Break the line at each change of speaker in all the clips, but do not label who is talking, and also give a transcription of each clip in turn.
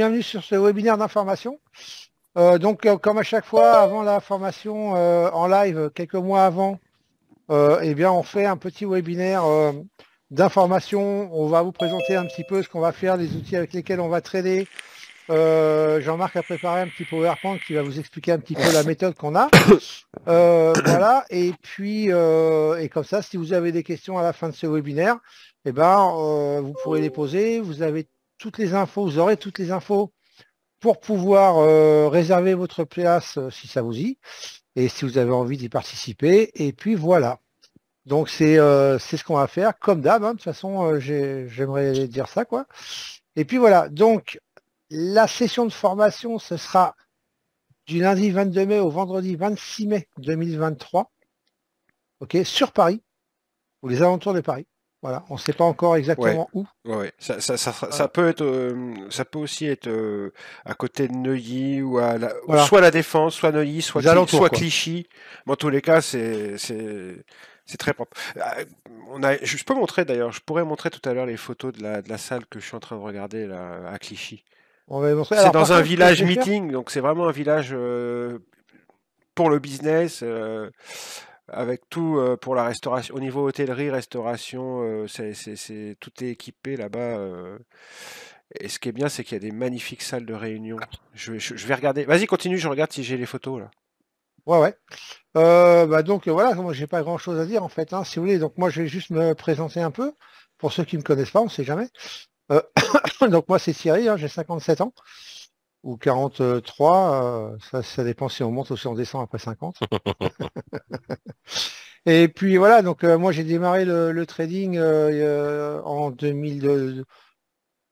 bienvenue sur ce webinaire d'information. Comme à chaque fois, avant la formation en live, quelques mois avant, eh bien, on fait un petit webinaire d'information. On va vous présenter un petit peu ce qu'on va faire, les outils avec lesquels on va trader. Jean-Marc a préparé un petit PowerPoint qui va vous expliquer un petit peu la méthode qu'on a. Voilà, et puis, et comme ça, si vous avez des questions à la fin de ce webinaire, eh ben, vous pourrez les poser. Vous avez toutes les infos, vous aurez toutes les infos pour pouvoir réserver votre place si ça vous dit, et si vous avez envie d'y participer. Et puis voilà. Donc c'est ce qu'on va faire, comme d'hab. De toute façon, j'aimerais dire ça, quoi. Et puis voilà. Donc la session de formation, ce sera du lundi 22 mai au vendredi 26 mai 2023, ok, sur Paris, ou les alentours de Paris. Voilà, on ne sait pas encore exactement où.
Ouais. Ça peut être, ça peut aussi être à côté de Neuilly ou
Voilà,
soit la Défense, soit Neuilly, soit,
les alentours,
soit
quoi.
Clichy. Mais en tous les cas, c'est très propre. Je peux montrer d'ailleurs, je pourrais montrer tout à l'heure les photos de la salle que je suis en train de regarder là, à Clichy.
On va montrer.
C'est
Alors par
dans un
contre, ce que je
village
vais faire,
meeting, donc c'est vraiment un village pour le business, avec tout pour la restauration. Au niveau hôtellerie, restauration, tout est équipé là-bas. Et ce qui est bien, c'est qu'il y a des magnifiques salles de réunion. Je vais regarder. Vas-y, continue, je regarde si j'ai les photos là.
ouais. Voilà, moi j'ai pas grand chose à dire en fait, hein, si vous voulez. Donc moi je vais juste me présenter un peu pour ceux qui ne me connaissent pas, on ne sait jamais. Euh, donc moi c'est Thierry, hein, j'ai 57 ans ou 43, ça dépend si on monte ou si on descend après 50. Et puis voilà, donc moi j'ai démarré le trading en 2000,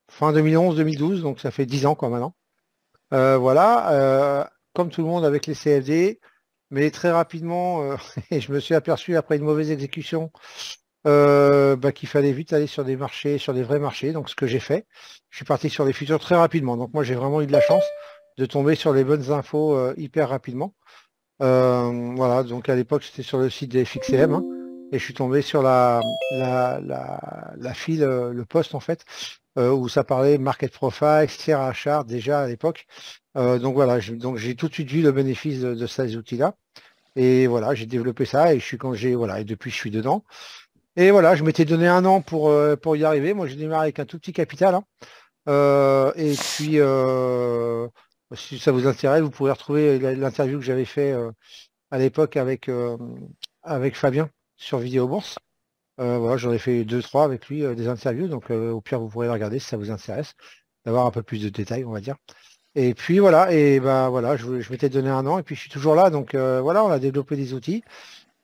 fin 2011-2012, donc ça fait 10 ans quoi maintenant. Voilà, comme tout le monde avec les CFD, mais très rapidement, et je me suis aperçu après une mauvaise exécution qu'il fallait vite aller sur des marchés, sur des vrais marchés. Donc ce que j'ai fait, je suis parti sur les futurs très rapidement. Donc moi j'ai vraiment eu de la chance de tomber sur les bonnes infos hyper rapidement. Voilà, donc à l'époque c'était sur le site des FXCM, hein, et je suis tombé sur la file, le post en fait, où ça parlait market profile, Sierra Chart déjà à l'époque. Donc voilà, donc j'ai tout de suite vu le bénéfice de ces outils-là. Et voilà, j'ai développé ça et voilà, et depuis je suis dedans. Et voilà, je m'étais donné un an pour y arriver. Moi, j'ai démarré avec un tout petit capital, hein. Et puis, si ça vous intéresse, vous pourrez retrouver l'interview que j'avais fait à l'époque avec Fabien sur Vidéo Bourse. Voilà, j'en ai fait 2, 3 avec lui, des interviews. Donc, au pire, vous pourrez regarder si ça vous intéresse, d'avoir un peu plus de détails, on va dire. Et puis voilà, et ben voilà, je m'étais donné un an et puis je suis toujours là. Donc voilà, on a développé des outils.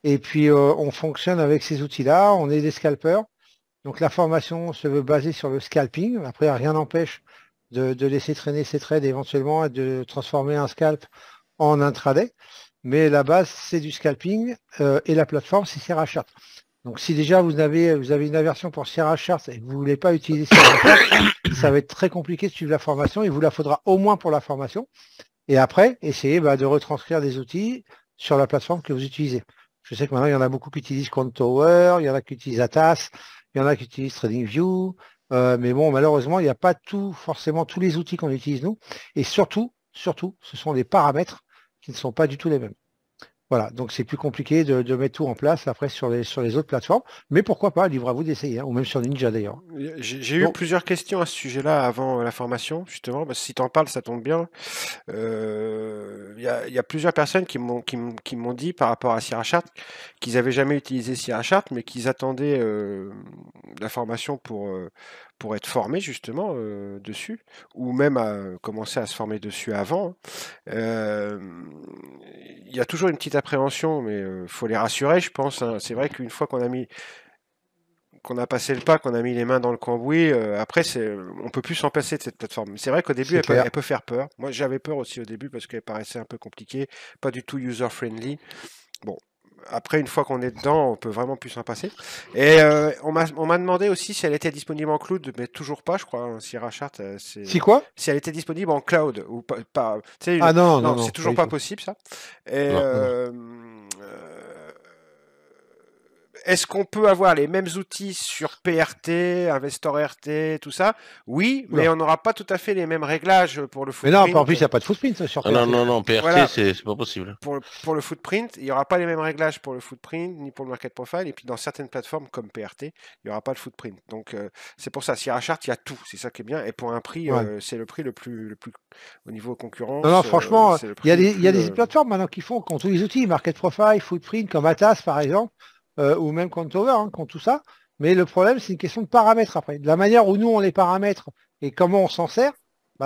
Et puis on fonctionne avec ces outils-là. On est des scalpers. Donc la formation se veut baser sur le scalping. Après, rien n'empêche de laisser traîner ses trades éventuellement et de transformer un scalp en intraday. Mais la base, c'est du scalping et la plateforme, c'est Sierra Chart. Donc si déjà vous avez une aversion pour Sierra Chart et que vous ne voulez pas utiliser Sierra Chart, ça va être très compliqué de suivre la formation. Il vous la faudra au moins pour la formation. Et après, essayez de retranscrire des outils sur la plateforme que vous utilisez. Je sais que maintenant, il y en a beaucoup qui utilisent Quant-Tower, il y en a qui utilisent Atas, il y en a qui utilisent TradingView. Mais bon, malheureusement, il n'y a pas forcément tous les outils qu'on utilise nous. Et surtout, ce sont des paramètres qui ne sont pas du tout les mêmes. Voilà, donc c'est plus compliqué de mettre tout en place après sur les autres plateformes. Mais pourquoi pas, libre à vous d'essayer, hein, ou même sur Ninja d'ailleurs.
J'ai eu
Donc,
plusieurs questions à ce sujet-là avant la formation, justement. Parce que si tu en parles, ça tombe bien. Il y a plusieurs personnes qui m'ont dit par rapport à Sierra Chart qu'ils avaient jamais utilisé Sierra Chart, mais qu'ils attendaient la formation pour être formés justement dessus, ou même à commencer à se former dessus avant, hein. Euh, Il y a toujours une petite appréhension, mais faut les rassurer, je pense, hein. C'est vrai qu'une fois qu'on a passé le pas, qu'on a mis les mains dans le cambouis, après, on peut plus s'en passer de cette plateforme. C'est vrai qu'au début,
c'est clair.
elle peut faire peur. Moi, j'avais peur aussi au début parce qu'elle paraissait un peu compliquée, pas du tout user-friendly. Bon, après, une fois qu'on est dedans, on peut vraiment plus s'en passer. Et on m'a demandé aussi si elle était disponible en cloud, mais toujours pas, je crois, hein, Sierra Chart,
Si quoi?
si elle était disponible en cloud ou pas, tu sais,
Ah non, non,
non, c'est
non, pas
toujours
du
pas
tout.
possible ça. Et
Non, non, non.
est-ce qu'on peut avoir les mêmes outils sur PRT, Investor RT, tout ça? Oui, mais on n'aura pas tout à fait les mêmes réglages pour le
Mais non,
footprint.
en plus, il n'y a pas de footprint sur PRT.
Non, PRT,
Voilà.
c'est pas possible.
Pour le footprint, il n'y aura pas les mêmes réglages pour le footprint, ni pour le market profile. Et puis, dans certaines plateformes comme PRT, il n'y aura pas de footprint. Donc, c'est pour ça. Sierra Chart, il y a tout. C'est ça qui est bien. Et pour un prix, c'est le prix le plus au niveau concurrence.
Non, franchement, il y a des plateformes maintenant qui font, qui ont tous les outils, market profile, footprint, comme Atas, par exemple, ou même Contover, qui ont tout ça. Mais le problème, c'est une question de paramètres après. De la manière où nous, on les paramètre et comment on s'en sert,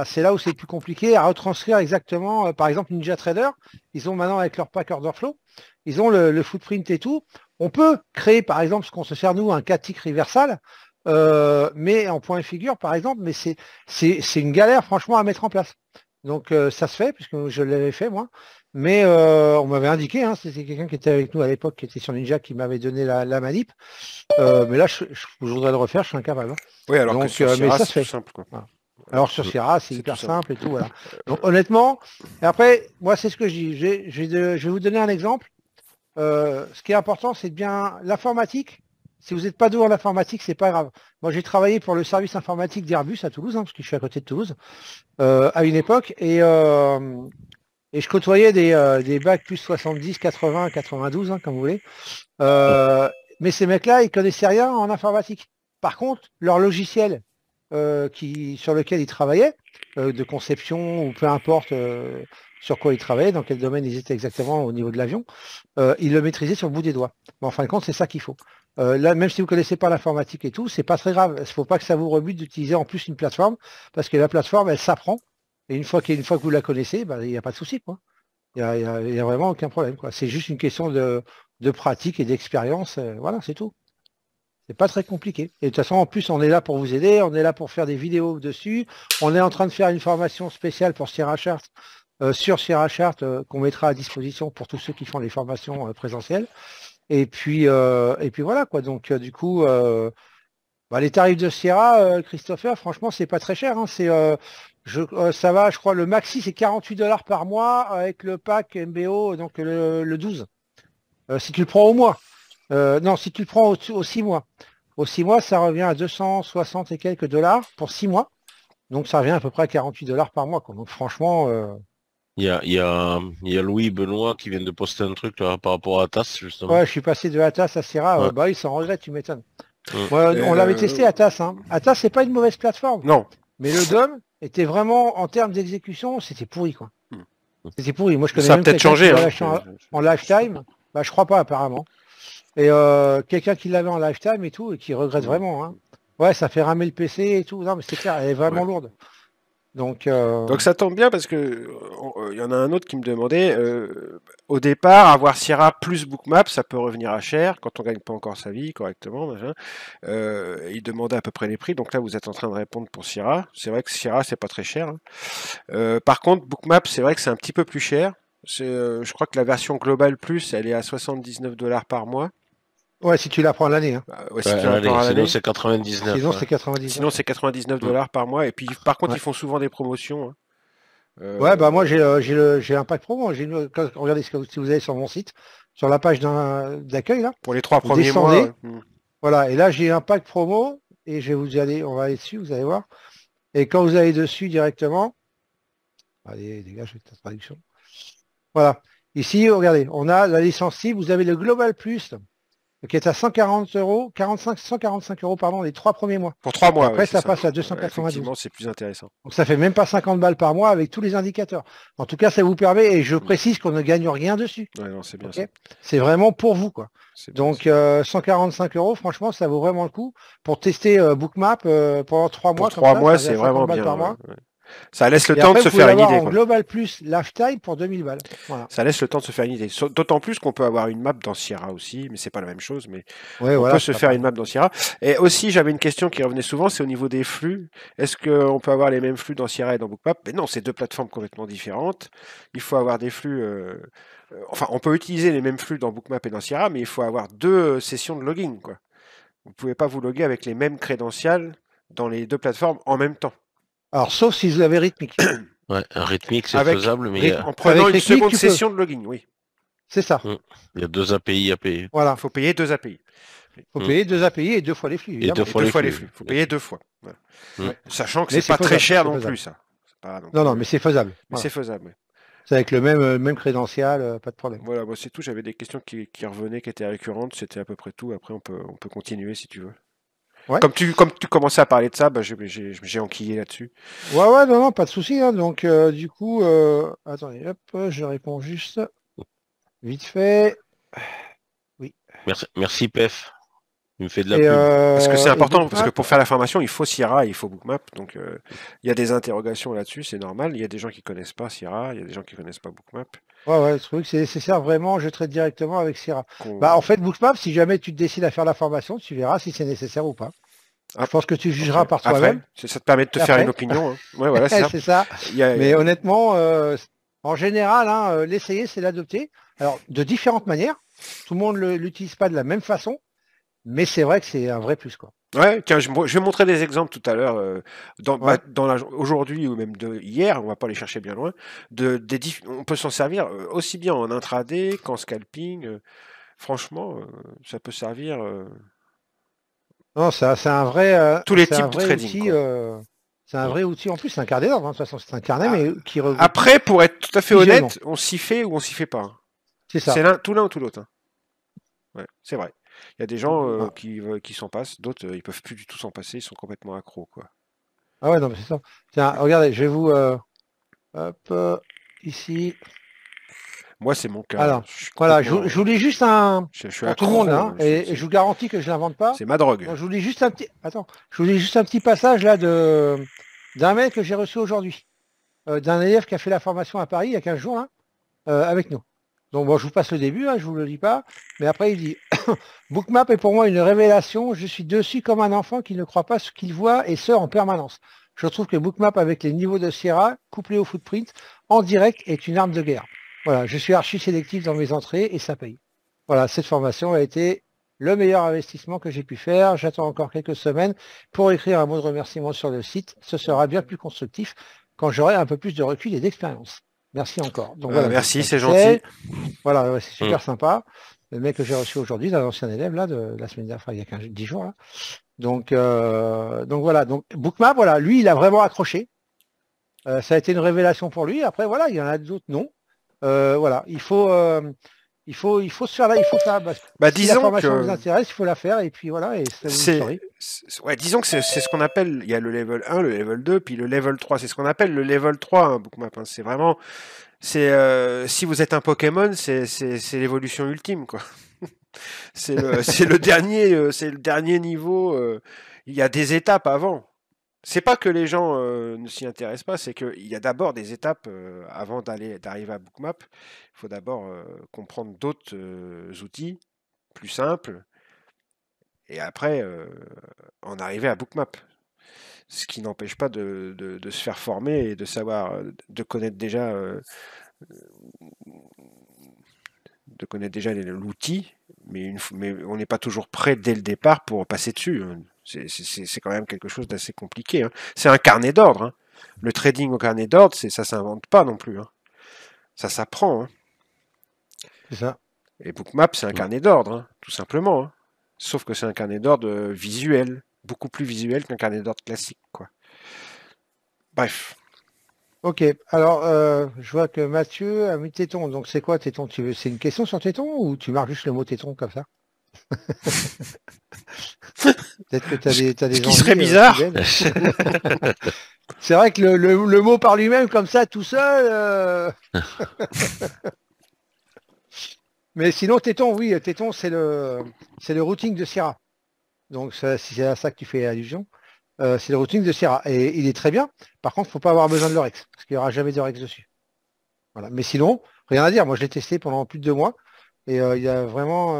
c'est là où c'est plus compliqué à retranscrire exactement. Par exemple, NinjaTrader, ils ont maintenant avec leur pack order flow, ils ont le footprint et tout. On peut créer, par exemple, ce qu'on se sert nous, un cas tick reversal, mais en point et figure, par exemple, mais c'est une galère, franchement, à mettre en place. Donc, ça se fait, puisque je l'avais fait, moi. Mais on m'avait indiqué, c'était quelqu'un qui était avec nous à l'époque, qui était sur Ninja, qui m'avait donné la manip. Mais là, je voudrais le refaire, je suis incapable.
Oui, alors que sur Sierra, c'est tout simple, quoi.
Voilà. Alors sur Sierra, c'est hyper simple et tout, voilà. Donc honnêtement, et après, moi c'est ce que je dis, je vais vous donner un exemple. Ce qui est important, c'est bien l'informatique. Si vous n'êtes pas doué en informatique, c'est pas grave. Moi j'ai travaillé pour le service informatique d'Airbus à Toulouse, parce que je suis à côté de Toulouse, à une époque, et je côtoyais des bacs plus 70, 80, 92, comme vous voulez. Mais ces mecs-là, ils connaissaient rien en informatique. Par contre, leur logiciel sur lequel ils travaillaient, de conception ou peu importe sur quoi ils travaillaient, dans quel domaine ils étaient exactement au niveau de l'avion, ils le maîtrisaient sur le bout des doigts. Mais en fin de compte, c'est ça qu'il faut. Là, même si vous ne connaissez pas l'informatique et tout, c'est pas très grave. Il ne faut pas que ça vous rebute d'utiliser en plus une plateforme, parce que la plateforme, elle s'apprend. Et une fois que vous la connaissez, il n'y a pas de souci, quoi. Il n'y a vraiment aucun problème, quoi. C'est juste une question de pratique et d'expérience. Voilà, c'est tout. C'est pas très compliqué. Et de toute façon, en plus, on est là pour vous aider, on est là pour faire des vidéos dessus. On est en train de faire une formation spéciale pour Sierra Chart, sur Sierra Chart, qu'on mettra à disposition pour tous ceux qui font les formations présentielles. Et puis voilà, quoi. Donc, du coup, les tarifs de Sierra, Christopher, franchement, c'est pas très cher. Ça va, je crois, le maxi, c'est 48$ par mois avec le pack MBO, donc le 12. Si tu le prends au mois. Non, si tu le prends aux 6 mois. Aux 6 mois, ça revient à 260 et quelques dollars pour 6 mois. Donc ça revient à peu près à 48$ par mois, quoi. Donc franchement.
Il y a Louis Benoît qui vient de poster un truc là, par rapport à Atas, justement.
Ouais, je suis passé de Atas à Sierra.
Ouais.
Il s'en regrette, tu m'étonnes. On l'avait testé Atas. Atas, c'est pas une mauvaise plateforme.
Non.
Mais le DOM était vraiment, en termes d'exécution, c'était pourri, quoi. C'était pourri. Moi, je connais
ça a peut-être changé.
En lifetime. Je crois pas, apparemment. Et quelqu'un qui l'avait en lifetime et tout, et qui regrette vraiment. Ouais, ça fait ramer le PC et tout. Non, mais c'est clair, elle est vraiment lourde. Donc
ça tombe bien parce que il y en a un autre qui me demandait, au départ, avoir Sierra plus Bookmap, ça peut revenir à cher quand on gagne pas encore sa vie correctement. Il demandait à peu près les prix. Donc là, vous êtes en train de répondre pour Sierra. C'est vrai que Sierra, c'est pas très cher. Par contre, Bookmap, c'est vrai que c'est un petit peu plus cher. Je crois que la version globale plus, elle est à 79$ par mois.
Ouais, si tu la prends l'année.
Sinon, c'est 99.
Sinon, c'est 99.
Sinon, c'est 99$ par mois. Et puis, par contre, ils font souvent des promotions.
Moi, j'ai un pack promo. Regardez si vous allez sur mon site, sur la page d'accueil, là.
Pour les 3 premiers mois.
Voilà, et là, j'ai un pack promo. Et on va aller dessus, vous allez voir. Et quand vous allez dessus directement, allez, dégage avec ta traduction. Voilà. Ici, regardez, on a la licence cible, vous avez le Global Plus, qui est à 145 €, les 3 premiers mois.
Pour 3 mois.
Après, ça passe à 292.
Effectivement, c'est plus intéressant.
Donc, ça fait même pas 50 balles par mois avec tous les indicateurs. En tout cas, ça vous permet, et je précise qu'on ne gagne rien dessus.
Ouais, non, c'est bien.
Okay, c'est vraiment pour vous, quoi. Donc, 145 €, franchement, ça vaut vraiment le coup pour tester Bookmap pendant 3 mois.
Pour 3 mois, c'est vraiment bien.
Par mois.
Ça laisse le temps de se faire une idée.
En Global Plus Lifetime pour 2000 balles. Voilà.
Ça laisse le temps de se faire une idée. D'autant plus qu'on peut avoir une map dans Sierra aussi, mais c'est pas la même chose. Mais
on
peut se faire une map dans Sierra. Et aussi, j'avais une question qui revenait souvent, c'est au niveau des flux. Est-ce qu'on peut avoir les mêmes flux dans Sierra et dans Bookmap? Mais non, c'est 2 plateformes complètement différentes. Il faut avoir des flux. On peut utiliser les mêmes flux dans Bookmap et dans Sierra, mais il faut avoir 2 sessions de login, quoi. Vous ne pouvez pas vous loguer avec les mêmes crédentials dans les 2 plateformes en même temps.
Alors, sauf si vous avez Rhythmic.
Ouais, un Rhythmic, c'est faisable, mais...
En prenant une seconde session de login, oui.
C'est ça.
Il y a 2 API à payer.
Voilà.
Il faut payer 2 API.
Il faut payer 2 API et 2 fois les flux.
Et
Évidemment.
2 fois
Et 2
les
fois les
flux.
flux. Il faut payer 2 fois. Voilà.
Ouais.
Sachant que
Mais
c'est pas très
faisable,
cher
c'est
non
faisable.
plus, ça. C'est pas non
Non, non,
plus-
mais c'est faisable.
mais
Voilà.
c'est faisable. Ouais.
C'est avec le même crédential, pas de problème.
Voilà, moi c'est tout. J'avais des questions qui revenaient, qui étaient récurrentes. C'était à peu près tout. Après, on peut continuer si tu veux.
Ouais.
Comme tu commençais à parler de ça, bah, j'ai enquillé là-dessus.
Ouais, non, non, pas de souci. Hein. Donc, du coup, attendez, hop, je réponds juste vite fait. Oui.
Merci Pef. Il me fait de la
Et,
pub.
Parce que c'est
et
important, parce que
Bookmap,
pour faire la formation, il faut Sierra et il faut Bookmap. Donc, il y a des interrogations là-dessus, c'est normal. Il y a des gens qui connaissent pas Sierra, il y a des gens qui connaissent pas Bookmap.
ouais, le truc, c'est ça vraiment, je traite directement avec Sierra.
qu'on-
Bah, en fait, Bookmap, si jamais tu te décides à faire la formation, tu verras si c'est nécessaire ou pas.
Ah,
Je pense que tu jugeras
après,
par toi-même.
ça te permet de te faire
Après.
une opinion. Hein. Ouais, voilà, c'est ça.
C'est ça.
Il y a-
Mais honnêtement, en général, hein, l'essayer, c'est l'adopter. Alors, de différentes manières. Tout le monde ne l'utilise pas de la même façon, mais c'est vrai que c'est un vrai plus, quoi.
Ouais, tiens, je vais montrer des exemples tout à l'heure,
Ouais.
aujourd'hui ou même de hier, on va pas les chercher bien loin, on peut s'en servir aussi bien en intraday qu'en scalping. Franchement, ça peut servir
Non, c'est un vrai,
tous les
c'est un
types de
vrai
trading.
outil.
Quoi.
C'est un vrai outil. En plus, c'est un carnet d'ordre. Hein, de toute façon, c'est un carnet,
Ah,
mais qui regroupe.
Après, pour être tout à fait
visuellement.
honnête, on s'y fait ou on s'y fait pas. Hein.
C'est ça.
C'est tout l'un ou tout l'autre. Hein. Ouais, c'est vrai. Il y a des gens
Ah.
qui s'en passent, d'autres ils peuvent plus du tout s'en passer, ils sont complètement accros, quoi.
Ah ouais, non, mais c'est ça. Tiens, regardez, je vais vous, hop, ici.
Moi, c'est mon cas.
Alors,
Je suis
voilà, je
complètement-
vous lis juste un
je suis
pour tout le monde,
accro,
hein, et je vous garantis que je l'invente pas.
c'est ma drogue.
Donc, je vous lis juste un petit, attends, je vous lis juste un petit passage là d'un mail que j'ai reçu aujourd'hui, d'un élève qui a fait la formation à Paris il y a 15 jours là, avec nous. Donc bon, je vous passe le début, hein, je vous le lis pas, mais après il dit Bookmap est pour moi une révélation, je suis dessus comme un enfant qui ne croit pas ce qu'il voit et ce en permanence. Je trouve que Bookmap avec les niveaux de Sierra, couplé au footprint, en direct, est une arme de guerre. Voilà, je suis archi sélectif dans mes entrées et ça paye. Voilà, cette formation a été le meilleur investissement que j'ai pu faire. J'attends encore quelques semaines pour écrire un mot de remerciement sur le site. Ce sera bien plus constructif quand j'aurai un peu plus de recul et d'expérience. Merci encore. Donc, voilà,
Merci, c'est gentil.
Voilà, ouais, c'est super sympa. Le mec que j'ai reçu aujourd'hui, d'un ancien élève là, de la semaine dernière, il y a 10 jours. Là. Donc voilà, donc Bookmap, voilà, lui, il a vraiment accroché. Ça a été une révélation pour lui. Après, voilà, il y en a d'autres non. Voilà, il faut se faire là, il faut faire. Si
disons
la formation
que
vous intéresse, il faut la faire et puis voilà, et ça vous
ouais, disons que c'est ce qu'on appelle, il y a le level 1, le level 2, puis le level 3. C'est ce qu'on appelle le level 3, hein, Bookmap. Hein. C'est vraiment, si vous êtes un Pokémon, c'est l'évolution ultime, quoi. c'est le dernier niveau. Il y a des étapes avant. C'est pas que les gens ne s'y intéressent pas, c'est qu'il y a d'abord des étapes avant d'arriver à Bookmap. Il faut d'abord comprendre d'autres outils plus simples et après en arriver à Bookmap. Ce qui n'empêche pas de se faire former et de savoir, de connaître déjà l'outil, mais on n'est pas toujours prêt dès le départ pour passer dessus. Hein. C'est quand même quelque chose d'assez compliqué. Hein. C'est un carnet d'ordre. Hein. Le trading au carnet d'ordre, ça s'invente pas non plus. Hein. Ça s'apprend. Hein.
C'est ça.
Et Bookmap, c'est un carnet d'ordre, hein, tout simplement. Hein. Sauf que c'est un carnet d'ordre visuel, beaucoup plus visuel qu'un carnet d'ordre classique, quoi. Bref.
Ok, alors je vois que Mathieu a mis téton. Donc c'est quoi téton? C'est une question sur téton ou tu marques juste le mot téton comme ça? Peut-être que tu as des
Ce qui serait bizarre.
C'est vrai que le mot par lui-même comme ça tout seul. Mais sinon téton, oui, téton c'est le routing de Sierra. Donc si c'est à ça que tu fais allusion. C'est le routing de Sierra. Et il est très bien. Par contre, il ne faut pas avoir besoin de l'Orex, parce qu'il n'y aura jamais d'Orex dessus. Voilà. Mais sinon, rien à dire. Moi, je l'ai testé pendant plus de 2 mois. Et il y a vraiment.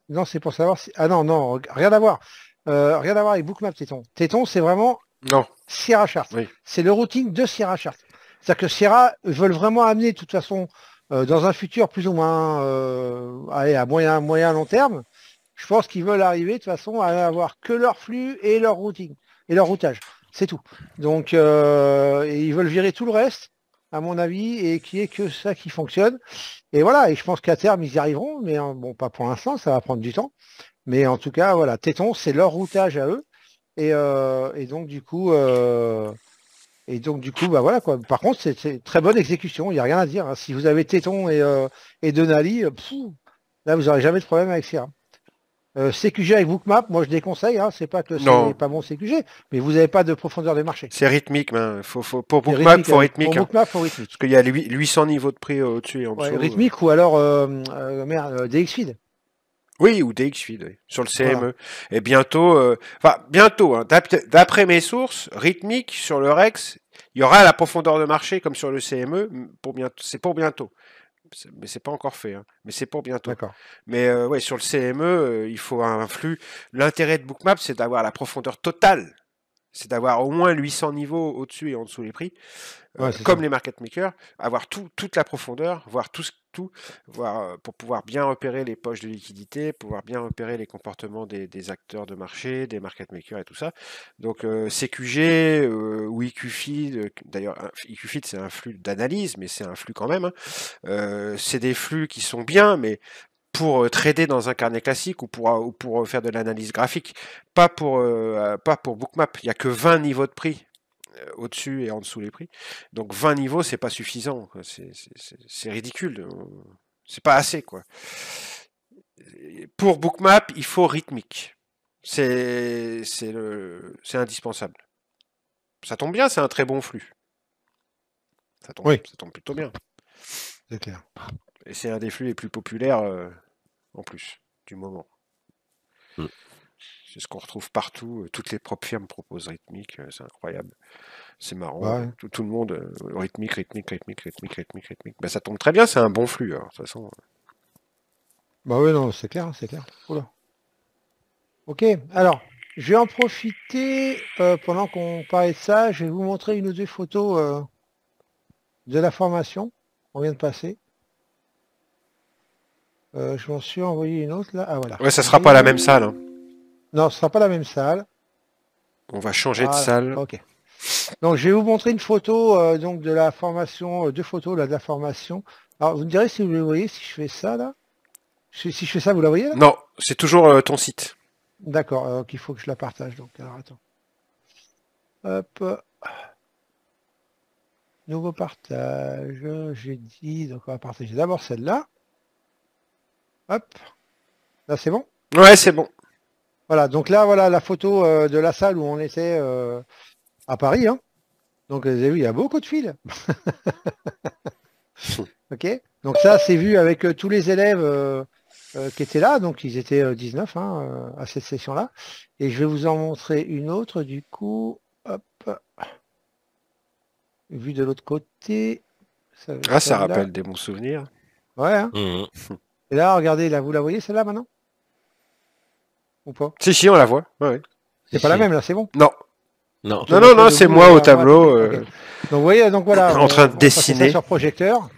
Non, c'est pour savoir si. Ah non, rien à voir. Rien à voir avec Bookmap Téton. Téton, c'est vraiment Sierra Chart.
Oui.
C'est le routing de Sierra Chart. C'est-à-dire que Sierra veulent vraiment amener, de toute façon, dans un futur plus ou moins à moyen long terme, je pense qu'ils veulent arriver de toute façon à avoir que leur flux et leur routing et leur routage. C'est tout. Donc ils veulent virer tout le reste à mon avis, et qui est que ça qui fonctionne. Et voilà, et je pense qu'à terme, ils y arriveront, mais bon, pas pour l'instant, ça va prendre du temps. Mais en tout cas, voilà, Téton, c'est leur routage à eux. Et donc du coup, bah voilà quoi. Par contre, c'est très bonne exécution, il n'y a rien à dire, hein. Si vous avez Téton et Denali, là vous n'aurez jamais de problème avec Sierra. CQG avec Bookmap, moi je déconseille, hein. C'est pas que
Non,
c'est pas bon CQG, mais vous n'avez pas de profondeur de marché.
c'est rythmique. Hein. Pour
C'est
Bookmap,
rythmique,
faut rythmique.
pour
Hein.
Bookmap, faut rythmique.
Parce qu'il y a 800 niveaux de prix au-dessus et en
Ouais,
dessous.
rythmique ou alors DXFeed.
Oui, ou DXFeed, oui, sur le
Voilà.
CME. Et bientôt, bientôt, hein, d'après mes sources, rythmique sur le Rex, il y aura la profondeur de marché comme sur le CME. C'est pour bientôt. Mais c'est pas encore fait, hein. Mais c'est pour bientôt.
D'accord.
Mais ouais, sur le CME, il faut un flux. L'intérêt de Bookmap, c'est d'avoir la profondeur totale. C'est d'avoir au moins 800 niveaux au-dessus et en dessous les prix,
Ouais, c'est
comme
ça.
les market makers, avoir toute la profondeur, voir tout, voir, pour pouvoir bien repérer les poches de liquidité, pouvoir bien repérer les comportements des acteurs de marché, des market makers et tout ça. Donc CQG ou EQFeed, d'ailleurs EQFeed c'est un flux d'analyse, mais c'est un flux quand même. Hein. C'est des flux qui sont bien, mais pour trader dans un carnet classique ou pour faire de l'analyse graphique, pas pour Bookmap. Il n'y a que 20 niveaux de prix au-dessus et en dessous les prix. Donc 20 niveaux, c'est pas suffisant. C'est ridicule. C'est pas assez, quoi. Pour Bookmap, il faut rythmique. C'est indispensable. Ça tombe bien, c'est un très bon flux. Ça tombe plutôt bien.
C'est clair.
Et c'est un des flux les plus populaires en plus du moment. C'est ce qu'on retrouve partout. Toutes les propres firmes proposent rythmique. C'est incroyable. C'est marrant.
Ouais.
Tout le monde, rythmique. Ben, ça tombe très bien, c'est un bon flux. Alors, de toute façon.
Bah oui, non, c'est clair, c'est clair. Oula. Ok, alors, je vais en profiter pendant qu'on parlait de ça. Je vais vous montrer une ou deux photos de la formation. On vient de passer. Je m'en suis envoyé une autre là. Ah voilà.
Ouais, ça sera pas la même salle. Hein.
Non, ce sera pas la même salle.
On va changer
Voilà.
de salle.
Ok. Donc je vais vous montrer une photo donc de la formation, deux photos là de la formation. Alors vous me direz si vous le voyez, si je fais ça là. Si je fais ça, vous la voyez là?
Non, c'est toujours ton site.
D'accord, il faut que je la partage donc. Alors attends. Hop. Nouveau partage. J'ai dit, donc on va partager d'abord celle-là. Hop. Là c'est bon?
Ouais, c'est bon.
Voilà, donc là voilà la photo de la salle où on était à Paris. Hein. Donc vous avez vu, il y a beaucoup de fils. Ok. Donc ça c'est vu avec tous les élèves qui étaient là. Donc ils étaient 19 hein, à cette session-là. Et je vais vous en montrer une autre du coup. Hop. Vu de l'autre côté.
Ça rappelle des bons souvenirs.
Ouais. Hein. Et là, regardez, là, vous la voyez celle-là maintenant? Ou pas?
Si, on la voit. Ouais.
C'est pas la même là, c'est bon?
Non.
Non,
c'est moi au tableau.
Okay. Donc vous voyez, donc voilà.
En train de dessiner.
Sur projecteur.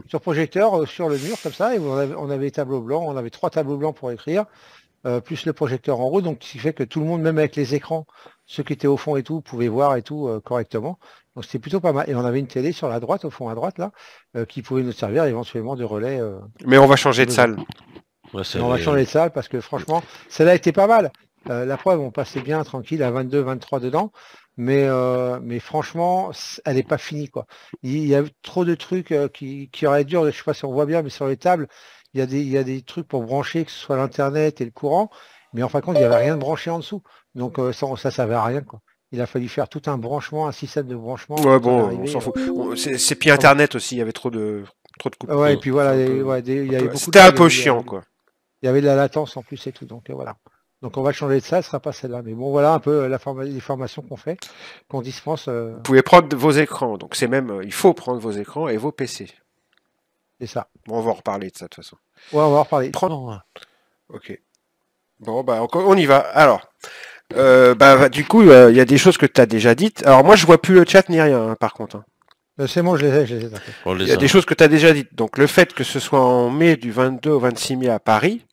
Sur projecteur, sur le mur, comme ça, et on avait tableau blanc, on avait 3 tableaux blancs pour écrire, plus le projecteur en haut, donc ce qui fait que tout le monde, même avec les écrans, ceux qui étaient au fond et tout, pouvaient voir et tout correctement. Donc c'était plutôt pas mal. Et on avait une télé sur la droite, au fond à droite, là, qui pouvait nous servir éventuellement de relais.
Mais on va changer de salle.
Ouais, on va changer de salle parce que franchement, celle-là était pas mal. La preuve, on passait bien tranquille à 22, 23 dedans. Mais franchement, elle n'est pas finie, quoi. Il y a trop de trucs qui auraient dû, je sais pas si on voit bien, mais sur les tables, il y a des trucs pour brancher, que ce soit l'internet et le courant, mais en fin de compte, il n'y avait rien de branché en dessous. Donc ça servait à rien, quoi. Il a fallu faire tout un branchement, un système de branchement.
Ouais, bon, on s'en fout. C'est puis internet aussi, il y avait trop de coupes.
Ouais, et puis voilà, il y avait beaucoup.
C'était un peu chiant, quoi.
Il y avait de la latence en plus et tout, donc voilà. Donc on va changer de ça, ce sera pas celle-là. Mais bon, voilà un peu les formations qu'on fait, qu'on dispense.
Vous pouvez prendre vos écrans, donc c'est même, il faut prendre vos écrans et vos PC.
C'est ça.
Bon, on va en reparler de ça de toute façon.
Ouais, on va en reparler.
Ok. Bon, bah on y va. Alors, du coup, il y a des choses que tu as déjà dites. Alors moi, je vois plus le chat ni rien, hein, par contre. Hein.
C'est bon, je les ai.
Il y a des choses que tu as déjà dites. Donc le fait que ce soit en mai du 22 au 26 mai à Paris,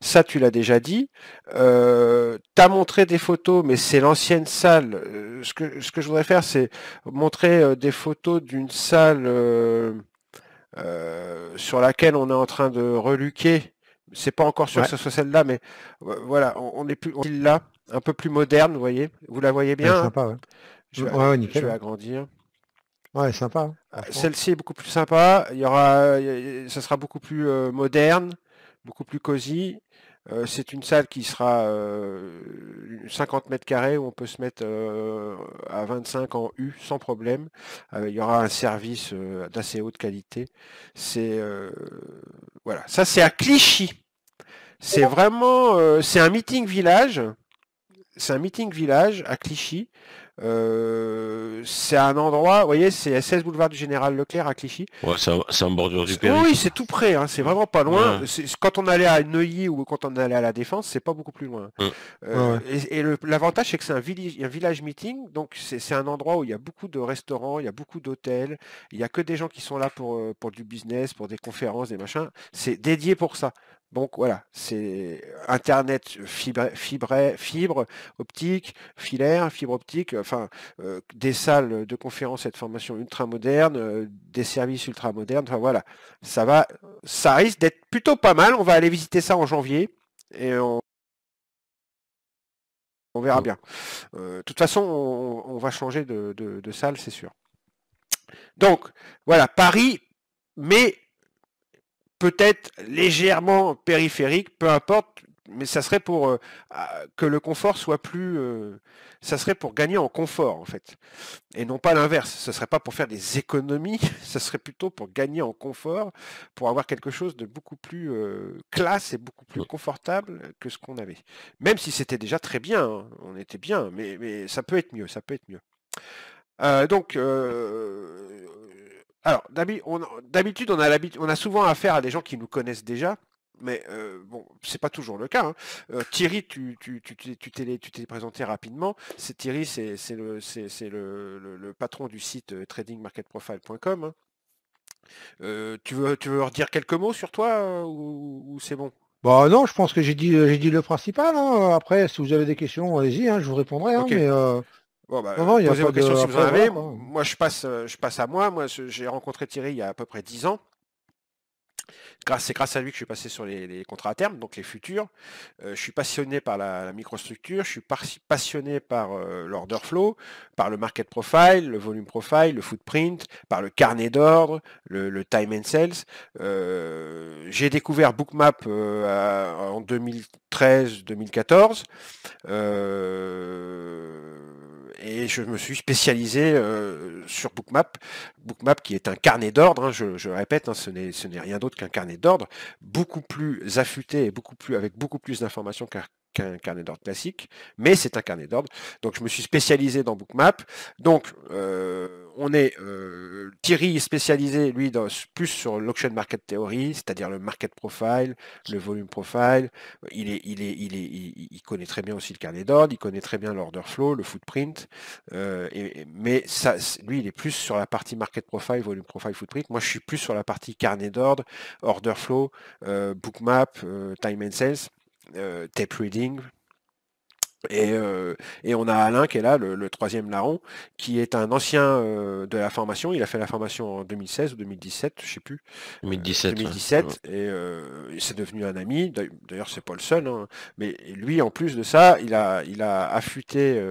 Ça, tu l'as déjà dit. T'as montré des photos, mais c'est l'ancienne salle. Ce que je voudrais faire, c'est montrer des photos d'une salle sur laquelle on est en train de reluquer. C'est pas encore sûr
Ouais,
que ce soit celle-là, mais voilà, on est plus là, un peu plus moderne, vous voyez. Vous la voyez
elle est
bien, hein.
sympa, ouais.
Je
Ouais, ouais,
je
nickel,
vais
hein.
agrandir.
Ouais, sympa, hein, franchement.
Celle-ci est beaucoup plus sympa. Ça sera beaucoup plus moderne, beaucoup plus cosy. C'est une salle qui sera 50 mètres carrés où on peut se mettre à 25 en U sans problème. Il y aura un service d'assez haute qualité. C'est voilà, ça c'est à Clichy. C'est vraiment, c'est un meeting village. C'est un meeting village à Clichy. C'est un endroit, vous voyez, c'est 16 boulevard du Général Leclerc à Clichy.
Ouais, c'est en bordure du
Oui,
périph'.
oui, c'est tout près, hein, c'est vraiment pas loin.
Ouais.
Quand on allait à Neuilly ou quand on allait à la Défense, c'est pas beaucoup plus loin.
Mm.
Ouais, ouais.
L'avantage, c'est que c'est un village meeting, donc c'est un endroit où il y a beaucoup de restaurants, il y a beaucoup d'hôtels, il y a que des gens qui sont là pour du business, pour des conférences, des machins. C'est dédié pour ça. Donc voilà, c'est Internet fibre optique, filaire, fibre optique, enfin des salles de conférences et de formation ultra modernes, des services ultra modernes. Enfin voilà, ça risque d'être plutôt pas mal. On va aller visiter ça en janvier et on verra bien. De toute façon, on va changer de salle, c'est sûr. Donc voilà, Paris, mais peut-être légèrement périphérique, peu importe, mais ça serait pour que le confort soit plus. Ça serait pour gagner en confort, en fait. Et non pas l'inverse. Ce serait pas pour faire des économies, ça serait plutôt pour gagner en confort, pour avoir quelque chose de beaucoup plus classe et beaucoup plus confortable que ce qu'on avait. Même si c'était déjà très bien, hein, on était bien, mais ça peut être mieux, ça peut être mieux. Donc, alors, d'habitude, on a souvent affaire à des gens qui nous connaissent déjà, mais bon, c'est pas toujours le cas, hein. Thierry, tu t'es présenté rapidement. Thierry, c'est le patron du site tradingmarketprofile.com, hein. Tu veux redire quelques mots sur toi ou c'est bon?
Bah non, je pense que j'ai dit le principal, hein. Après, si vous avez des questions, allez-y, hein, je vous répondrai, hein,
Ok.
mais
Bon, bah,
non, non, il n'y a
posez
pas
vos
de.
questions si vous en
Après, voilà,
avez.
quoi.
Moi, je passe à moi. Moi, j'ai rencontré Thierry il y a à peu près 10 ans. C'est grâce à lui que je suis passé sur les contrats à terme, donc les futurs. Je suis passionné par la microstructure, je suis passionné par l'order flow, par le market profile, le volume profile, le footprint, par le carnet d'ordre, le time and sales. J'ai découvert Bookmap en 2013-2014. Et je me suis spécialisé sur Bookmap. Bookmap qui est un carnet d'ordre, hein, je répète, hein, ce n'est rien d'autre qu'un carnet d'ordre, beaucoup plus affûté et avec beaucoup plus d'informations qu'un carnet d'ordre classique, mais c'est un carnet d'ordre. Donc je me suis spécialisé dans Bookmap. Donc Thierry est spécialisé, lui, plus sur l'auction market theory, c'est-à-dire le market profile, le volume profile. Il connaît très bien aussi le carnet d'ordre, il connaît très bien l'order flow, le footprint. Mais ça, lui, il est plus sur la partie market profile, volume profile, footprint. Moi, je suis plus sur la partie carnet d'ordre, order flow, bookmap, time and sales, tape reading. Et on a Alain qui est là, le troisième larron, qui est un ancien de la formation. Il a fait la formation en 2016 ou 2017, je sais plus.
2017.
2017, et c'est devenu un ami. D'ailleurs, c'est pas le seul, hein. Mais lui, en plus de ça, il a affûté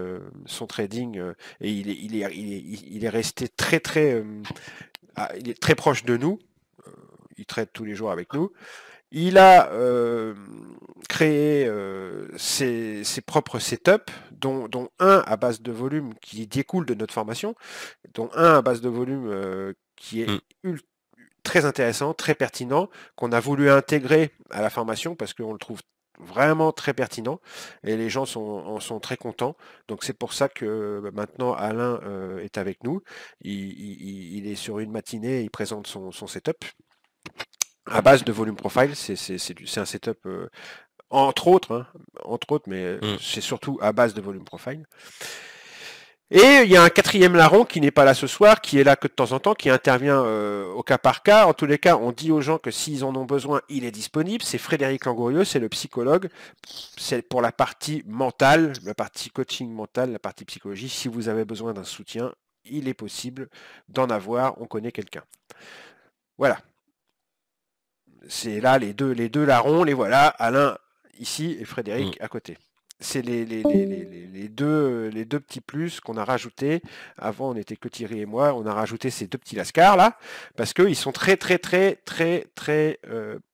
son trading et il est resté il est très proche de nous. Il trade tous les jours avec nous. Il a créé ses propres setups, dont un à base de volume qui découle de notre formation, dont un à base de volume qui est très intéressant, très pertinent, qu'on a voulu intégrer à la formation parce qu'on le trouve vraiment très pertinent et les gens en sont très contents. Donc c'est pour ça que maintenant Alain est avec nous. Il est sur une matinée, il présente son setup à base de volume profile. C'est un setup entre autres, mais c'est surtout à base de volume profile. Et il y a un quatrième larron qui n'est pas là ce soir, qui est là que de temps en temps, qui intervient au cas par cas. En tous les cas, on dit aux gens que s'ils en ont besoin, il est disponible. C'est Frédéric Langourieux, c'est le psychologue. C'est pour la partie mentale, la partie coaching mental, la partie psychologie. Si vous avez besoin d'un soutien, il est possible d'en avoir. On connaît quelqu'un. Voilà. C'est là les deux larrons, les voilà. Alain ici et Frédéric à côté. C'est les deux petits plus qu'on a rajoutés. Avant, on était que Thierry et moi. On a rajouté ces deux petits lascars là parce qu'ils sont très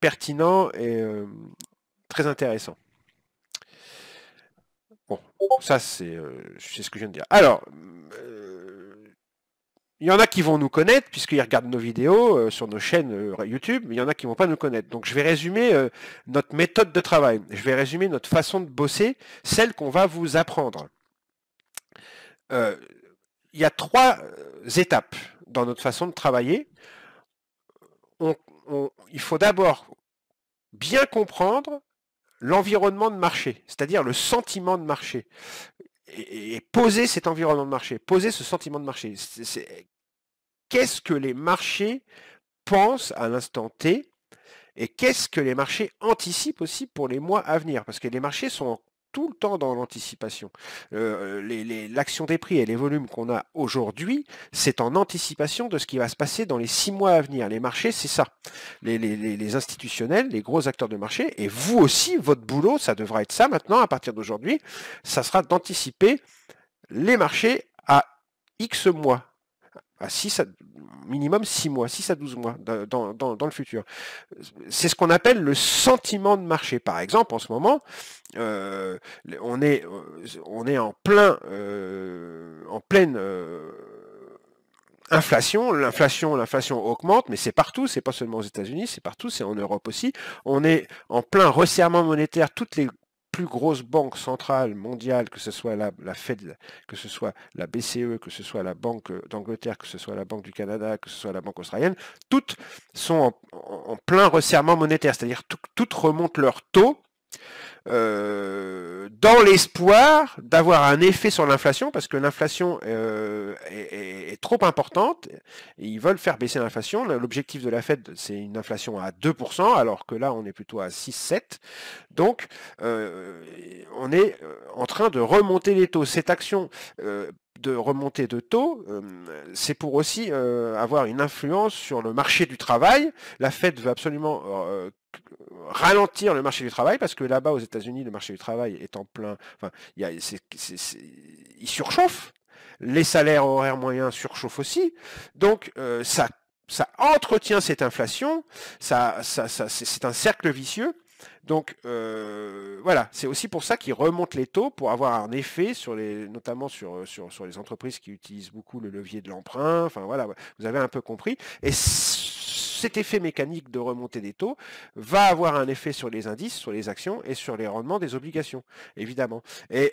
pertinents et très intéressants. Bon, ça c'est ce que je viens de dire. Alors, il y en a qui vont nous connaître puisqu'ils regardent nos vidéos sur nos chaînes YouTube, mais il y en a qui vont pas nous connaître. Donc je vais résumer notre méthode de travail. Je vais résumer notre façon de bosser, celle qu'on va vous apprendre. Il y a 3 étapes dans notre façon de travailler. Il faut d'abord bien comprendre l'environnement de marché, c'est-à-dire le sentiment de marché. Et poser cet environnement de marché, poser ce sentiment de marché. Qu'est-ce que les marchés pensent à l'instant T et qu'est-ce que les marchés anticipent aussi pour les mois à venir? Parce que les marchés sont tout le temps dans l'anticipation. L'action des prix et les volumes qu'on a aujourd'hui, c'est en anticipation de ce qui va se passer dans les 6 mois à venir. Les marchés, c'est ça. Les institutionnels, les gros acteurs de marché, et vous aussi, votre boulot, ça devra être ça maintenant, à partir d'aujourd'hui, ça sera d'anticiper les marchés à X mois. À minimum 6 mois, 6 à 12 mois dans le futur. C'est ce qu'on appelle le sentiment de marché. Par exemple, en ce moment, on est en pleine inflation. L'inflation augmente, mais c'est partout, c'est pas seulement aux États-Unis, c'est partout, c'est en Europe aussi. On est en plein resserrement monétaire. Toutes les plus grosses banques centrales mondiales, que ce soit la Fed, que ce soit la BCE, que ce soit la Banque d'Angleterre, que ce soit la Banque du Canada, que ce soit la Banque australienne, toutes sont en plein resserrement monétaire, c'est-à-dire toutes remontent leur taux dans l'espoir d'avoir un effet sur l'inflation, parce que l'inflation est trop importante, et ils veulent faire baisser l'inflation. L'objectif de la Fed, c'est une inflation à 2%, alors que là, on est plutôt à 6-7%. Donc, on est en train de remonter les taux. Cette action de remontée de taux, c'est pour aussi avoir une influence sur le marché du travail. La Fed veut absolument ralentir le marché du travail, parce que là-bas aux États-Unis, le marché du travail est en plein, enfin, il surchauffe, les salaires horaires moyens surchauffent aussi, donc ça entretient cette inflation, c'est un cercle vicieux. Donc voilà, c'est aussi pour ça qu'ils remontent les taux, pour avoir un effet notamment sur les entreprises qui utilisent beaucoup le levier de l'emprunt. Enfin voilà, vous avez un peu compris. Et cet effet mécanique de remontée des taux va avoir un effet sur les indices, sur les actions et sur les rendements des obligations, évidemment. Et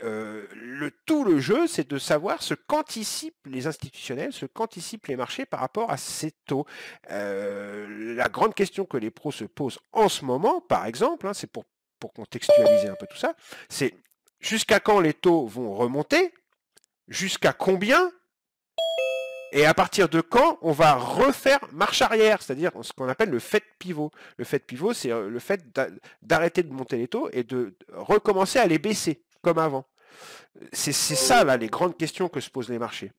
tout le jeu, c'est de savoir ce qu'anticipent les institutionnels, ce qu'anticipent les marchés par rapport à ces taux. La grande question que les pros se posent en ce moment, par exemple, c'est pour contextualiser un peu tout ça, c'est jusqu'à quand les taux vont remonter, jusqu'à combien, et à partir de quand on va refaire marche arrière, c'est-à-dire ce qu'on appelle le fait pivot. Le fait pivot, c'est le fait d'arrêter de monter les taux et de recommencer à les baisser, comme avant. C'est ça, là, les grandes questions que se posent les marchés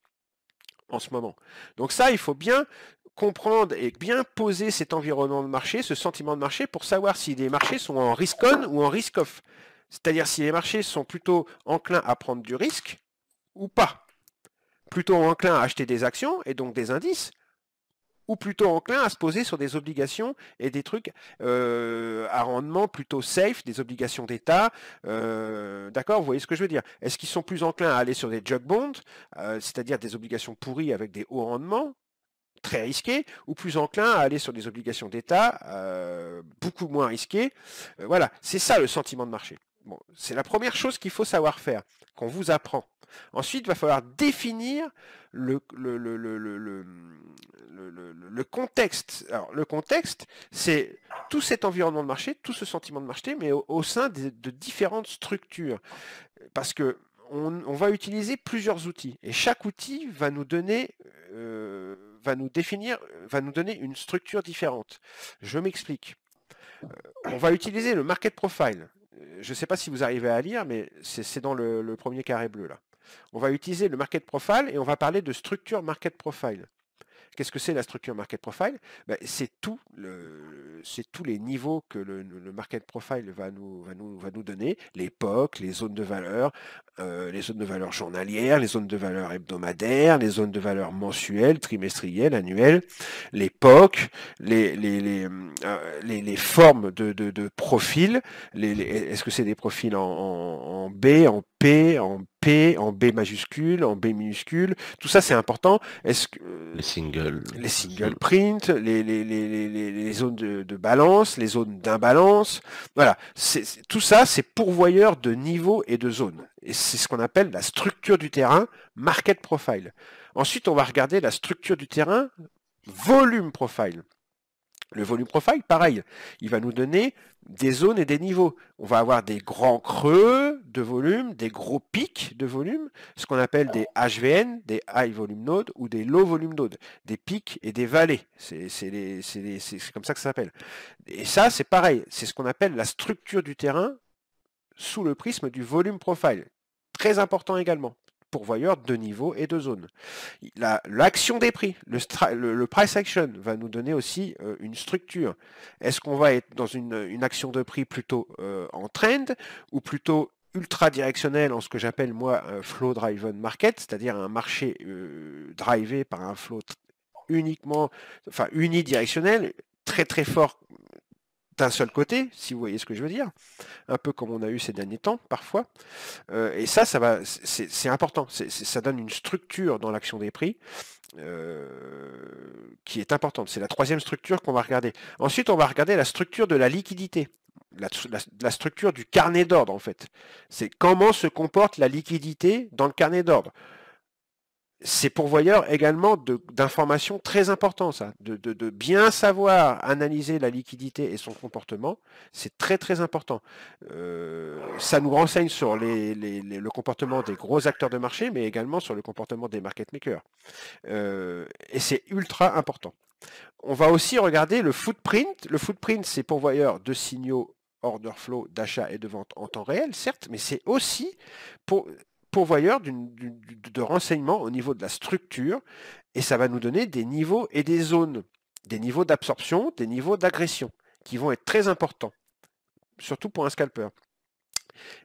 en ce moment. Donc ça, il faut bien comprendre et bien poser cet environnement de marché, ce sentiment de marché, pour savoir si les marchés sont en risk-on ou en risk-off. C'est-à-dire si les marchés sont plutôt enclins à prendre du risque ou pas. Plutôt enclin à acheter des actions et donc des indices, ou plutôt enclin à se poser sur des obligations et des trucs à rendement plutôt safe, des obligations d'État. D'accord, vous voyez ce que je veux dire? Est-ce qu'ils sont plus enclins à aller sur des jug bonds, c'est-à-dire des obligations pourries avec des hauts rendements, très risqués, ou plus enclins à aller sur des obligations d'État beaucoup moins risquées? Voilà, c'est ça le sentiment de marché. Bon, c'est la première chose qu'il faut savoir faire, qu'on vous apprend. Ensuite, il va falloir définir le contexte. Alors, le contexte, c'est tout cet environnement de marché, tout ce sentiment de marché, mais au sein de différentes structures. Parce que on va utiliser plusieurs outils. Et chaque outil va nous donner, va nous donner une structure différente. Je m'explique. On va utiliser le market profile. Je ne sais pas si vous arrivez à lire, mais c'est dans le premier carré bleu là. On va utiliser le market profile et on va parler de structure market profile. Qu'est-ce que c'est la structure market profile? C'est tous les niveaux que le market profile va nous donner, l'époque, les zones de valeur journalières, les zones de valeur hebdomadaires, les zones de valeur mensuelles, trimestrielles, annuelles, l'époque, les formes de profils, est-ce que c'est des profils en B, en P, en B majuscule, en B minuscule, tout ça c'est important. Est-ce que
Les
single print, les zones de balance, les zones d'imbalance, voilà, tout ça c'est pourvoyeur de niveaux et de zones. Et c'est ce qu'on appelle la structure du terrain, market profile. Ensuite, on va regarder la structure du terrain, volume profile. Le volume profile, pareil, il va nous donner des zones et des niveaux. On va avoir des grands creux de volume, des gros pics de volume, ce qu'on appelle des HVN, des High Volume Nodes ou des Low Volume Nodes, des pics et des vallées. C'est comme ça que ça s'appelle. Et ça, c'est pareil, c'est ce qu'on appelle la structure du terrain sous le prisme du volume profile. Très important également. Pourvoyeur de niveaux et de zones. L'action des prix, le price action va nous donner aussi une structure. Est-ce qu'on va être dans une action de prix plutôt en trend ou plutôt ultra directionnel en ce que j'appelle moi un flow driven market, c'est-à-dire un marché drivé par un flow unidirectionnel, très très fort d'un seul côté, si vous voyez ce que je veux dire, un peu comme on a eu ces derniers temps parfois. Et c'est important. Ça donne une structure dans l'action des prix qui est importante. C'est la troisième structure qu'on va regarder. Ensuite, on va regarder la structure de la liquidité. La structure du carnet d'ordre, en fait. C'est comment se comporte la liquidité dans le carnet d'ordre. C'est pourvoyeur également d'informations très importantes, ça. De bien savoir analyser la liquidité et son comportement, c'est très très important. Ça nous renseigne sur le comportement des gros acteurs de marché, mais également sur le comportement des market makers. Et c'est ultra important. On va aussi regarder le footprint. Le footprint, c'est pourvoyeur de signaux order flow d'achat et de vente en temps réel, certes, mais c'est aussi pourvoyeur de renseignements au niveau de la structure, et ça va nous donner des niveaux et des zones, des niveaux d'absorption, des niveaux d'agression, qui vont être très importants, surtout pour un scalper.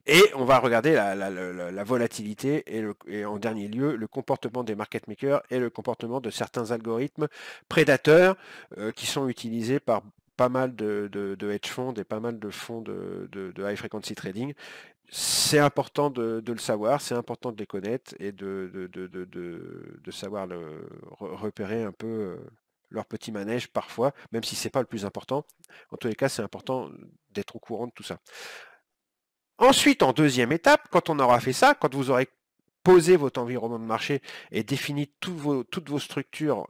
Et on va regarder la volatilité et en dernier lieu le comportement des market makers et le comportement de certains algorithmes prédateurs qui sont utilisés par pas mal de hedge funds et pas mal de fonds de high frequency trading. C'est important de le savoir, c'est important de les connaître et de savoir repérer un peu leur petit manège parfois, même si c'est pas le plus important. En tous les cas, c'est important d'être au courant de tout ça. Ensuite, en deuxième étape, quand on aura fait ça, quand vous aurez posé votre environnement de marché et défini toutes vos structures,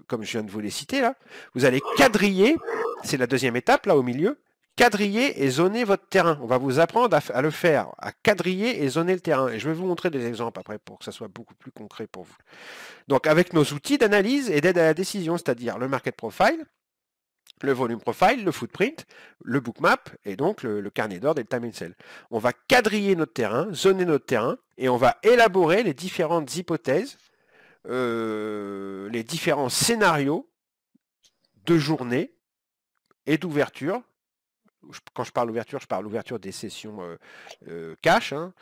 comme je viens de vous les citer là, vous allez quadriller, c'est la deuxième étape là au milieu, quadriller et zoner votre terrain. On va vous apprendre à le faire, à quadriller et zoner le terrain. Et je vais vous montrer des exemples après pour que ça soit beaucoup plus concret pour vous. Donc avec nos outils d'analyse et d'aide à la décision, c'est-à-dire le market profile, le volume profile, le footprint, le bookmap et donc le carnet d'ordre et le time and sell. On va quadriller notre terrain, zoner notre terrain et on va élaborer les différentes hypothèses, les différents scénarios de journée et d'ouverture. Quand je parle ouverture, je parle ouverture des sessions cash, hein,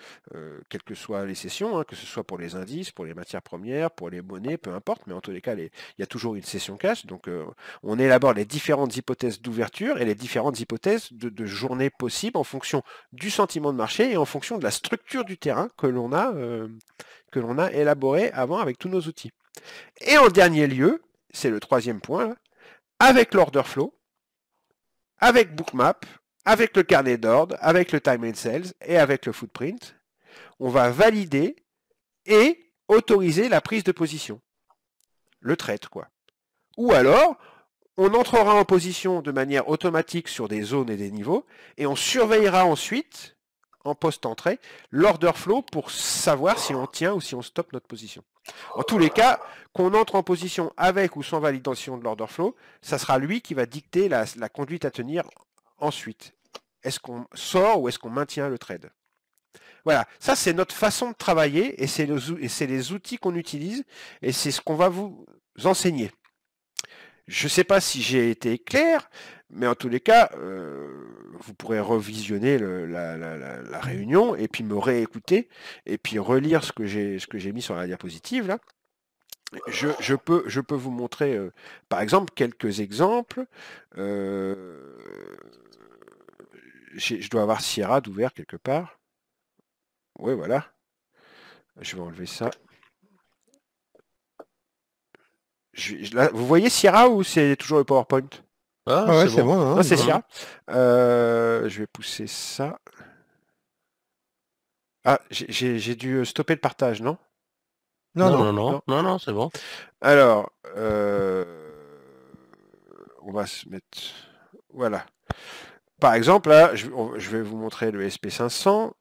quelles que soient les sessions, hein, que ce soit pour les indices, pour les matières premières, pour les monnaies, peu importe, mais en tous les cas, il y a toujours une session cash. Donc on élabore les différentes hypothèses d'ouverture et les différentes hypothèses de journée possibles en fonction du sentiment de marché et en fonction de la structure du terrain que l'on a élaboré avant avec tous nos outils. Et en dernier lieu, c'est le troisième point, là, avec l'order flow, avec Bookmap, avec le carnet d'ordre, avec le time and sales et avec le footprint, on va valider et autoriser la prise de position. Le trade, quoi. Ou alors, on entrera en position de manière automatique sur des zones et des niveaux et on surveillera ensuite en post-entrée l'order flow pour savoir si on tient ou si on stoppe notre position. En tous les cas, qu'on entre en position avec ou sans validation de l'order flow, ça sera lui qui va dicter la conduite à tenir ensuite. Est-ce qu'on sort ou est-ce qu'on maintient le trade? Voilà, ça c'est notre façon de travailler et c'est les outils qu'on utilise et c'est ce qu'on va vous enseigner. Je ne sais pas si j'ai été clair, mais en tous les cas, vous pourrez revisionner la réunion et puis me réécouter et puis relire ce que j'ai mis sur la diapositive là. Je peux vous montrer, par exemple, quelques exemples. Je dois avoir Sierra d'ouvert quelque part. Oui, voilà. Je vais enlever ça. Là, vous voyez Sierra ou c'est toujours le PowerPoint?
Ah,
Ouais,
c'est
c'est
bon.
bon. Hein,
Non, c'est
bon.
Sierra. Je vais pousser ça. Ah, j'ai dû stopper le partage, non?
Non, c'est bon.
Alors, on va se mettre... Voilà. Par exemple, là, je vais vous montrer le SP500.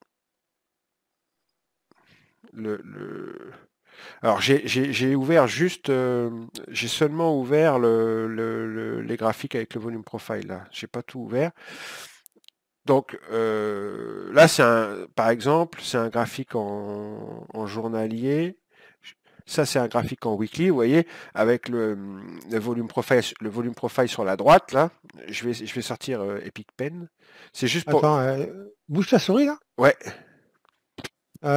Alors, j'ai ouvert juste... j'ai seulement ouvert les graphiques avec le volume profile, là. J'ai pas tout ouvert. Donc, là, par exemple, c'est un graphique en journalier. Ça, c'est un graphique en weekly, vous voyez, avec le volume profile sur la droite, là. Je vais sortir Epic Pen. C'est juste pour...
Attends, bouge ta souris là.
Ouais.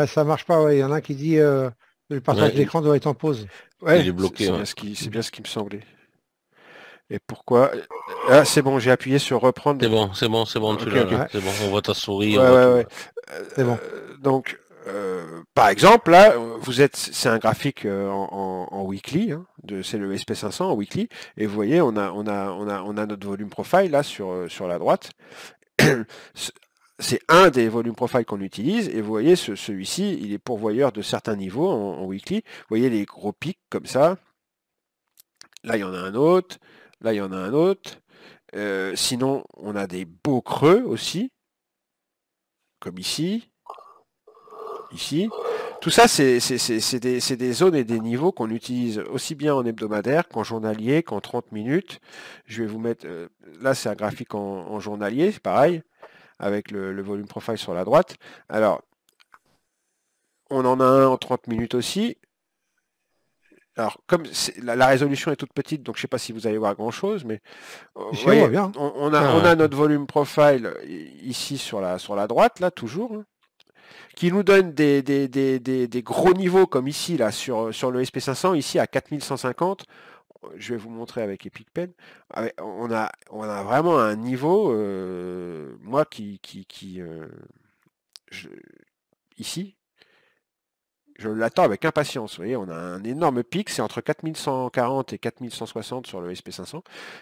Ça marche pas, ouais. Il y en a un qui dit le partage
Ouais,
d'écran doit être en pause.
Ouais,
il est bloqué.
c'est bien ce qui me semblait. Et pourquoi? Ah, c'est bon, j'ai appuyé sur reprendre.
C'est bon, tu
Ok,
l'as
ok.
là. C'est bon, on voit ta souris.
Ouais.
C'est bon.
Donc, par exemple, là, c'est un graphique en weekly, hein, c'est le SP500 en weekly, et vous voyez, on a notre volume profile là sur la droite. C'est un des volumes profile qu'on utilise, et vous voyez, celui-ci, il est pourvoyeur de certains niveaux en weekly. Vous voyez les gros pics comme ça. Là, il y en a un autre. Là, il y en a un autre. Sinon, on a des beaux creux aussi, comme ici. Ici. Tout ça, c'est des zones et des niveaux qu'on utilise aussi bien en hebdomadaire qu'en journalier, qu'en 30 minutes. Je vais vous mettre... là, c'est un graphique en journalier, c'est pareil, avec le volume profile sur la droite. Alors, on en a un en 30 minutes aussi. Alors, comme la résolution est toute petite, donc je ne sais pas si vous allez voir grand-chose, mais
Ici, on voit bien.
on a notre volume profile ici sur la droite, là, toujours, hein, qui nous donne des gros niveaux comme ici, là, sur le SP500, ici à 4150. Je vais vous montrer avec Epic Pen. On a vraiment un niveau, moi, ici, je l'attends avec impatience. Vous voyez, on a un énorme pic, c'est entre 4140 et 4160 sur le SP500.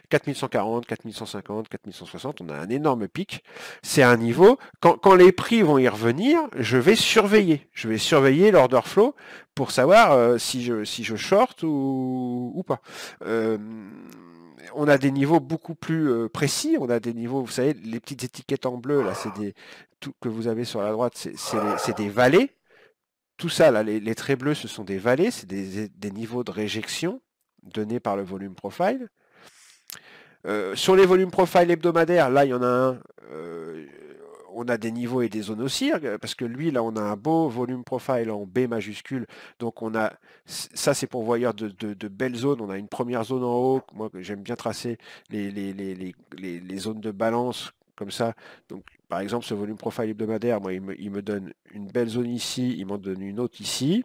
4140, 4150, 4160, on a un énorme pic. C'est un niveau, quand les prix vont y revenir, je vais surveiller. Je vais surveiller l'order flow pour savoir si je short ou pas. On a des niveaux beaucoup plus précis. On a des niveaux, vous savez, les petites étiquettes en bleu, là, tout que vous avez sur la droite, c'est des vallées. Tout ça, là, les traits bleus, ce sont des vallées, c'est des niveaux de réjection donnés par le volume profile. Sur les volumes profile hebdomadaires, là, il y en a un, on a des niveaux et des zones aussi, parce que lui, là, on a un beau volume profile en B majuscule, donc ça c'est pour voyeur de belles zones. On a une première zone en haut, moi j'aime bien tracer les zones de balance comme ça. Donc, par exemple, ce volume profile hebdomadaire, moi, il me donne une belle zone ici, il m'en donne une autre ici.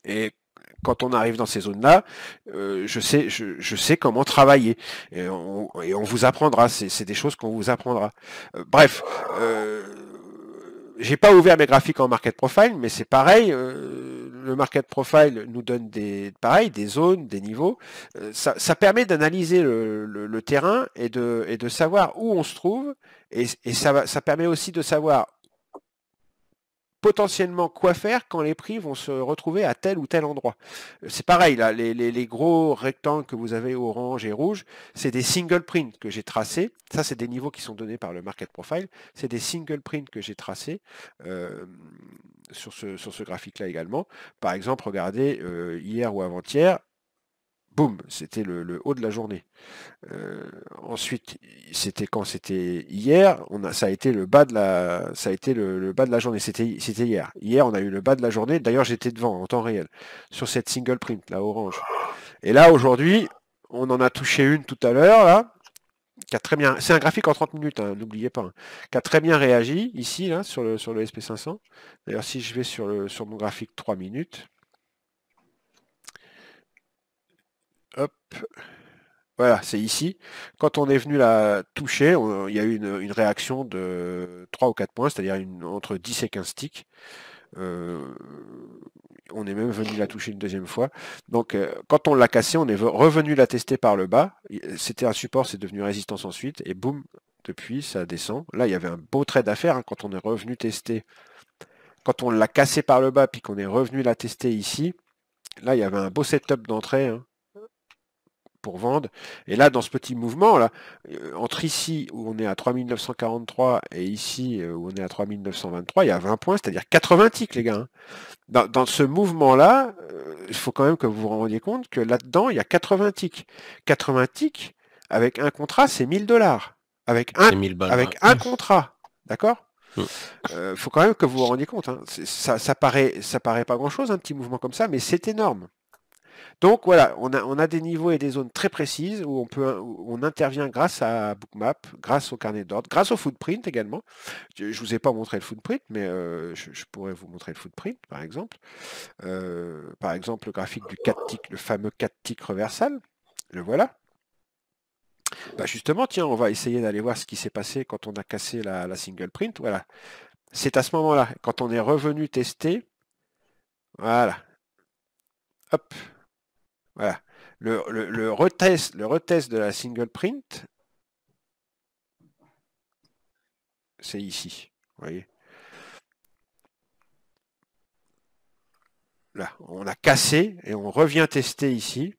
Et quand on arrive dans ces zones-là, je sais comment travailler. Et on vous apprendra, c'est des choses qu'on vous apprendra. Bref, j'ai pas ouvert mes graphiques en market profile, mais c'est pareil. Le market profile nous donne des zones, des niveaux. Ça permet d'analyser le terrain et de savoir où on se trouve. Et ça permet aussi de savoir potentiellement quoi faire quand les prix vont se retrouver à tel ou tel endroit. C'est pareil, là, les gros rectangles que vous avez orange et rouge, c'est des single prints que j'ai tracés. Ça, c'est des niveaux qui sont donnés par le market profile. C'est des single prints que j'ai tracés sur ce graphique-là également. Par exemple, regardez, hier ou avant-hier, boum, c'était le haut de la journée. Ensuite, c'était quand c'était hier, ça a été le bas de le bas de la journée. C'était hier. Hier, on a eu le bas de la journée. D'ailleurs, j'étais devant en temps réel sur cette single print, la orange. Et là, aujourd'hui, on en a touché une tout à l'heure là, qui a très bien. C'est un graphique en 30 minutes, hein, n'oubliez pas, hein, qui a très bien réagi ici là sur le SP500. D'ailleurs, si je vais sur mon graphique 3 minutes, hop. Voilà, c'est ici. Quand on est venu la toucher, il y a eu une réaction de 3 ou 4 points, c'est-à-dire entre 10 et 15 ticks. On est même venu la toucher une deuxième fois. Donc, quand on l'a cassé, on est revenu la tester par le bas. C'était un support, c'est devenu résistance ensuite. Et boum, depuis, ça descend. Là, il y avait un beau trade à faire hein, quand on est revenu tester. Quand on l'a cassé par le bas, puis qu'on est revenu la tester ici, là, il y avait un beau setup d'entrée. Hein, pour vendre. Et là, dans ce petit mouvement, là, entre ici où on est à 3943 et ici où on est à 3923, il y a 20 points, c'est-à-dire 80 ticks, les gars. Hein. Dans ce mouvement-là, il faut quand même que vous vous rendiez compte que là-dedans, il y a 80 ticks. 80 ticks, avec un contrat, c'est 1000 $. Avec un contrat. D'accord? Faut quand même que vous vous rendiez compte. Hein. Ça paraît pas grand-chose, un petit mouvement comme ça, mais c'est énorme. Donc voilà, on a des niveaux et des zones très précises où on intervient grâce à Bookmap, grâce au carnet d'ordre, grâce au footprint également. Je ne vous ai pas montré le footprint, mais je pourrais vous montrer le footprint, par exemple. Par exemple, le graphique du 4 ticks, le fameux 4 ticks reversal. Le voilà. Bah justement, tiens, on va essayer d'aller voir ce qui s'est passé quand on a cassé la single print. Voilà. C'est à ce moment-là, quand on est revenu tester. Voilà. Hop. Voilà. Le retest de la single print, c'est ici. Vous voyez. Là, on a cassé et on revient tester ici.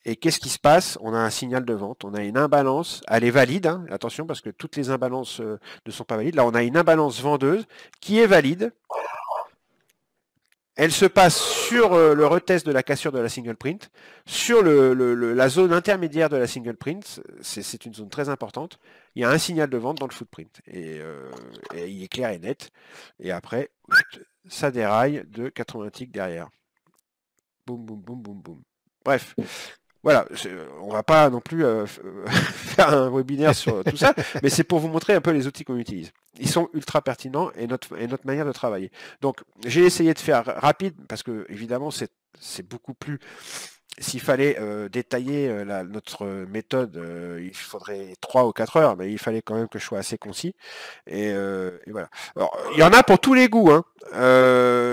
Et qu'est-ce qui se passe? On a un signal de vente, on a une imbalance, elle est valide, hein, attention parce que toutes les imbalances ne sont pas valides. Là, on a une imbalance vendeuse qui est valide. Elle se passe sur le retest de la cassure de la single print, sur la zone intermédiaire de la single print, c'est une zone très importante. Il y a un signal de vente dans le footprint et il est clair et net. Et après, ça déraille de 80 ticks derrière. Boum, boum, boum, boum, boum. Bref. Voilà, on va pas non plus faire un webinaire sur tout ça, mais c'est pour vous montrer un peu les outils qu'on utilise. Ils sont ultra pertinents et notre manière de travailler. Donc, j'ai essayé de faire rapide parce que évidemment, c'est beaucoup plus. S'il fallait détailler notre méthode, il faudrait 3 ou 4 heures, mais il fallait quand même que je sois assez concis. Et voilà. Alors, il y en a pour tous les goûts. Hein.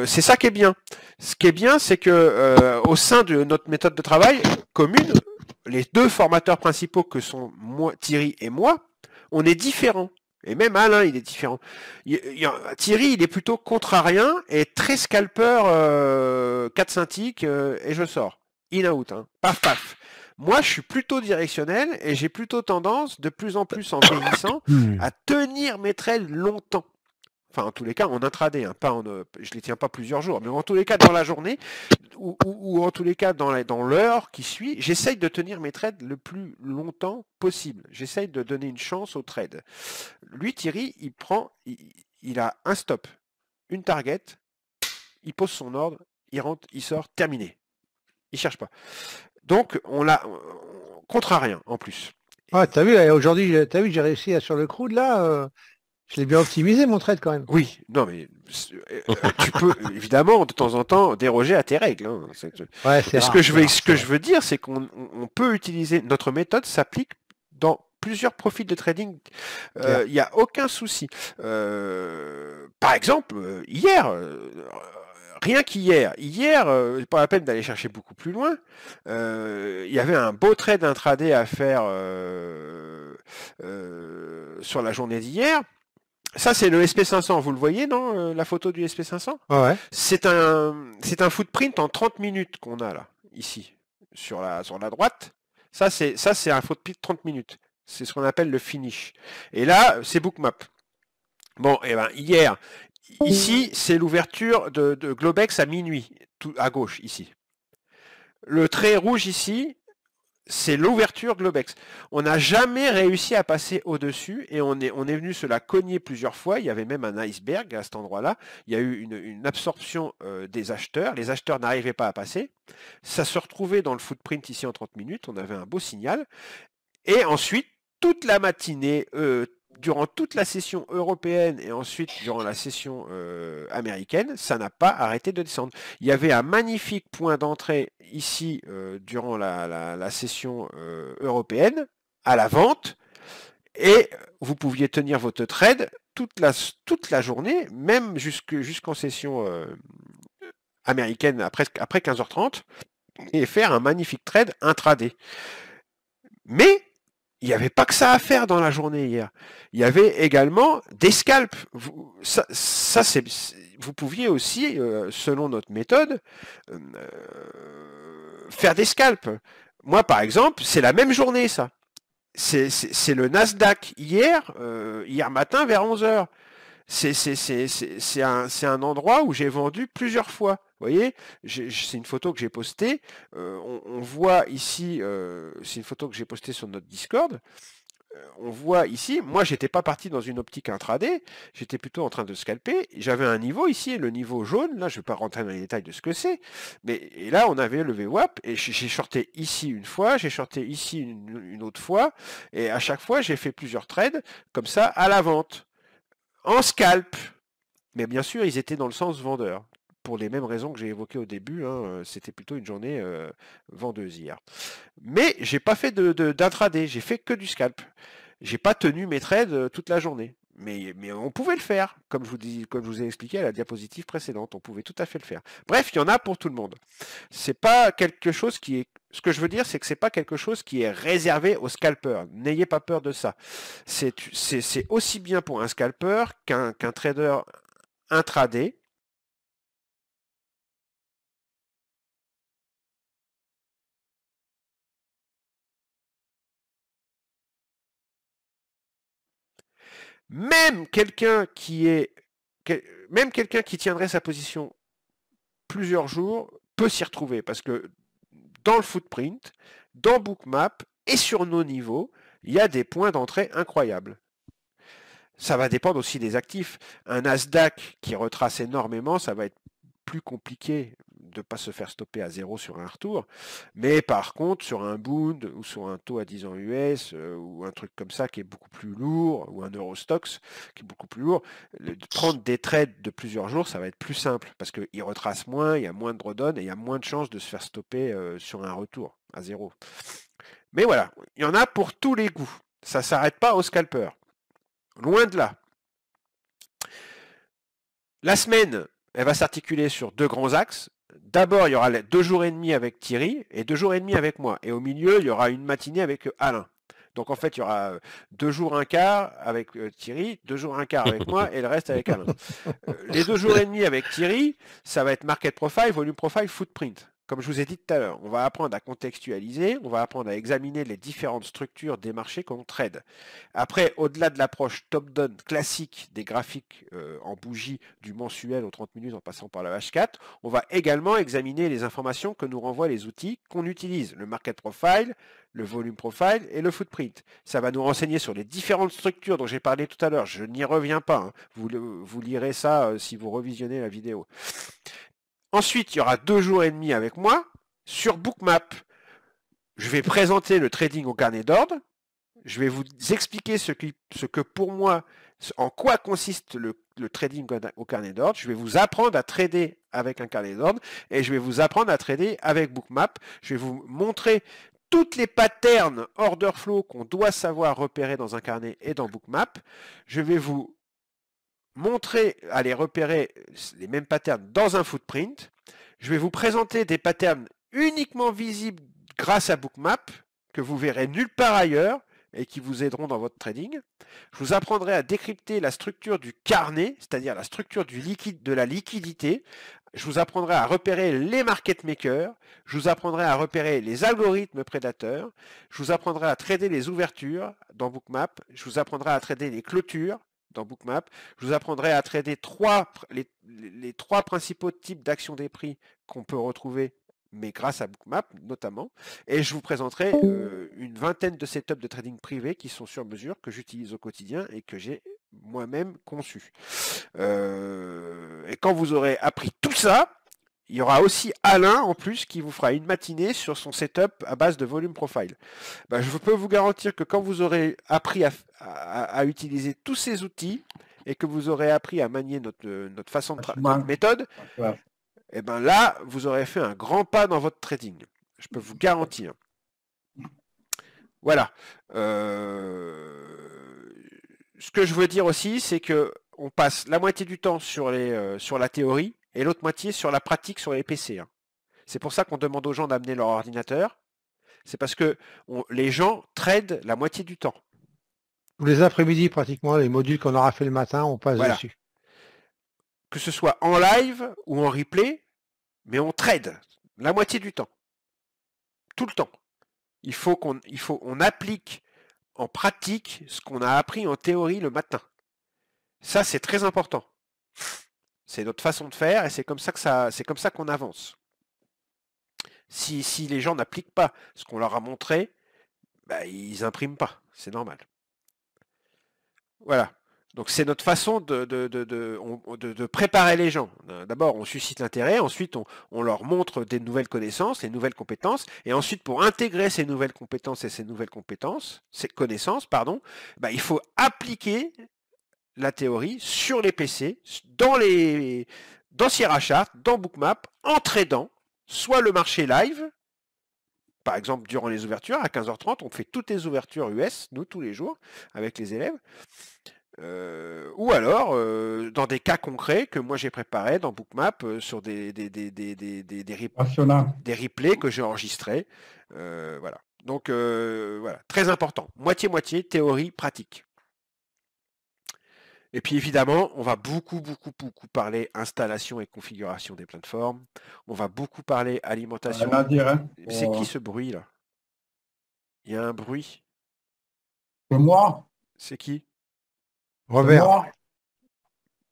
C'est ça qui est bien. Ce qui est bien, c'est que au sein de notre méthode de travail commune, les deux formateurs principaux que sont moi, Thierry et moi, on est différents. Et même Alain, il est différent. Thierry, il est plutôt contrarien et très scalper 4-5 ticks et je sors. In-out, hein. Paf, paf. Moi, je suis plutôt directionnel et j'ai plutôt tendance, de plus en plus en vieillissant, à tenir mes trades longtemps. Enfin, en tous les cas, en intraday, hein, pas je les tiens pas plusieurs jours, mais en tous les cas, dans la journée, ou en tous les cas, dans l'heure qui suit, j'essaye de tenir mes trades le plus longtemps possible. J'essaye de donner une chance au trade. Lui, Thierry, il a un stop, une target, il pose son ordre, il rentre, il sort, terminé. Il cherche pas. Donc, on l'a contrarien en plus.
Ah, t'as vu, aujourd'hui, j'ai réussi sur le crude là. Je l'ai bien optimisé mon trade quand même.
Oui, non mais tu peux évidemment de temps en temps déroger à tes règles. Hein. Ce que je veux dire, c'est qu'on peut utiliser notre méthode s'applique dans plusieurs profils de trading. Il n'y a aucun souci. Par exemple, hier. Rien qu'hier, pas la peine d'aller chercher beaucoup plus loin. Il y avait un beau trade intraday à faire sur la journée d'hier. Ça, c'est le SP500. Vous le voyez, non, la photo du SP500?
Ouais.
C'est un footprint en 30 minutes qu'on a là, ici, sur la droite. Ça, c'est un footprint de 30 minutes. C'est ce qu'on appelle le finish. Et là, c'est Bookmap. Bon, et ben hier, ici, c'est l'ouverture de Globex à minuit, tout à gauche, ici. Le trait rouge ici, c'est l'ouverture Globex. On n'a jamais réussi à passer au-dessus et on est venu se la cogner plusieurs fois. Il y avait même un iceberg à cet endroit-là. Il y a eu une absorption des acheteurs. Les acheteurs n'arrivaient pas à passer. Ça se retrouvait dans le footprint ici en 30 minutes. On avait un beau signal. Et ensuite, toute la matinée, durant toute la session européenne et ensuite durant la session américaine, ça n'a pas arrêté de descendre. Il y avait un magnifique point d'entrée ici durant la session européenne à la vente et vous pouviez tenir votre trade toute la journée, même jusqu'en session américaine après 15h30 et faire un magnifique trade intraday. Mais il n'y avait pas que ça à faire dans la journée hier. Il y avait également des scalps. Vous pouviez aussi, selon notre méthode, faire des scalps. Moi, par exemple, c'est la même journée, ça. C'est le Nasdaq hier matin vers 11h. C'est un endroit où j'ai vendu plusieurs fois. Vous voyez, c'est une photo que j'ai postée. On voit ici, c'est une photo que j'ai postée sur notre Discord. On voit ici, moi j'étais pas parti dans une optique intraday, j'étais plutôt en train de scalper. J'avais un niveau ici, le niveau jaune. Là, je vais pas rentrer dans les détails de ce que c'est, et là on avait le VWAP et j'ai shorté ici une fois, j'ai shorté ici une autre fois, et à chaque fois j'ai fait plusieurs trades comme ça à la vente. En scalp. Mais bien sûr, ils étaient dans le sens vendeur. Pour les mêmes raisons que j'ai évoquées au début, hein, c'était plutôt une journée vendeuse hier. Mais j'ai pas fait d'intraday, j'ai fait que du scalp. J'ai pas tenu mes trades toute la journée. Mais on pouvait le faire, comme je vous ai expliqué à la diapositive précédente, on pouvait tout à fait le faire. Bref, il y en a pour tout le monde. C'est pas quelque chose qui est. Ce que je veux dire, c'est que c'est pas quelque chose qui est réservé aux scalpers. N'ayez pas peur de ça. C'est aussi bien pour un scalper qu'un trader intraday. Même quelqu'un qui tiendrait sa position plusieurs jours peut s'y retrouver parce que dans le footprint, dans Bookmap et sur nos niveaux, il y a des points d'entrée incroyables. Ça va dépendre aussi des actifs. Un Nasdaq qui retrace énormément, ça va être plus compliqué de ne pas se faire stopper à zéro sur un retour. Mais par contre, sur un Bund ou sur un taux à 10 ans US ou un truc comme ça qui est beaucoup plus lourd, ou un Eurostox qui est beaucoup plus lourd, prendre des trades de plusieurs jours, ça va être plus simple parce qu'il retrace moins, il y a moins de drawdown et il y a moins de chances de se faire stopper sur un retour à zéro. Mais voilà, il y en a pour tous les goûts. Ça ne s'arrête pas aux scalpers. Loin de là. La semaine, elle va s'articuler sur deux grands axes. D'abord, il y aura 2 jours et demi avec Thierry et 2 jours et demi avec moi. Et au milieu, il y aura une matinée avec Alain. Donc en fait, il y aura 2 jours un quart avec Thierry, 2 jours un quart avec moi et le reste avec Alain. Les 2 jours et demi avec Thierry, ça va être Market Profile, Volume Profile, Footprint. Comme je vous ai dit tout à l'heure, on va apprendre à contextualiser, on va apprendre à examiner les différentes structures des marchés qu'on trade. Après, au-delà de l'approche top-down classique des graphiques en bougie du mensuel aux 30 minutes en passant par la H4, on va également examiner les informations que nous renvoient les outils qu'on utilise, le Market Profile, le Volume Profile et le Footprint. Ça va nous renseigner sur les différentes structures dont j'ai parlé tout à l'heure. Je n'y reviens pas, hein. Vous lirez ça si vous revisionnez la vidéo. Ensuite, il y aura 2 jours et demi avec moi sur Bookmap. Je vais présenter le trading au carnet d'ordre. Je vais vous expliquer ce que pour moi, en quoi consiste le trading au carnet d'ordre. Je vais vous apprendre à trader avec un carnet d'ordre et je vais vous apprendre à trader avec Bookmap. Je vais vous montrer toutes les patterns order flow qu'on doit savoir repérer dans un carnet et dans Bookmap. Je vais vous montrer à les repérer les mêmes patterns dans un footprint. Je vais vous présenter des patterns uniquement visibles grâce à Bookmap que vous verrez nulle part ailleurs, et qui vous aideront dans votre trading. Je vous apprendrai à décrypter la structure du carnet, c'est-à-dire la structure de la liquidité. Je vous apprendrai à repérer les market makers. Je vous apprendrai à repérer les algorithmes prédateurs. Je vous apprendrai à trader les ouvertures dans Bookmap. Je vous apprendrai à trader les clôtures dans Bookmap. Je vous apprendrai à trader les trois principaux types d'actions des prix qu'on peut retrouver, mais grâce à Bookmap notamment. Et je vous présenterai une vingtaine de setups de trading privé qui sont sur mesure, que j'utilise au quotidien et que j'ai moi-même conçu. Et quand vous aurez appris tout ça, il y aura aussi Alain en plus qui vous fera une matinée sur son setup à base de volume profile. Je peux vous garantir que quand vous aurez appris à utiliser tous ces outils et que vous aurez appris à manier notre façon de notre méthode, et ben là, vous aurez fait un grand pas dans votre trading. Je peux vous garantir. Voilà. Ce que je veux dire aussi, c'est que on passe la moitié du temps sur la théorie et l'autre moitié sur la pratique sur les PC. C'est pour ça qu'on demande aux gens d'amener leur ordinateur. C'est parce que les gens tradent la moitié du temps.
Tous les après-midi, pratiquement, les modules qu'on aura fait le matin, on passe dessus.
Que ce soit en live ou en replay, mais on trade la moitié du temps. Tout le temps. On applique en pratique ce qu'on a appris en théorie le matin. Ça, c'est très important. C'est notre façon de faire et c'est comme ça qu'on avance. Si les gens n'appliquent pas ce qu'on leur a montré, ils n'impriment pas. C'est normal. Voilà. Donc c'est notre façon de préparer les gens. D'abord, on suscite l'intérêt, ensuite on leur montre des nouvelles connaissances, les nouvelles compétences, et ensuite pour intégrer ces nouvelles compétences et ces connaissances, il faut appliquer la théorie sur les PC, dans Sierra Chart, dans Bookmap, en tradant, soit le marché live, par exemple durant les ouvertures, à 15h30, on fait toutes les ouvertures US, nous tous les jours, avec les élèves. Ou alors dans des cas concrets que moi j'ai préparés dans Bookmap sur des replays que j'ai enregistrés. Voilà. Donc voilà, très important. Moitié-moitié, théorie, pratique. Et puis évidemment, on va beaucoup parler installation et configuration des plateformes. On va beaucoup parler alimentation. C'est qui ce bruit là? Il y a un bruit.
C'est moi.
C'est qui?
Robert.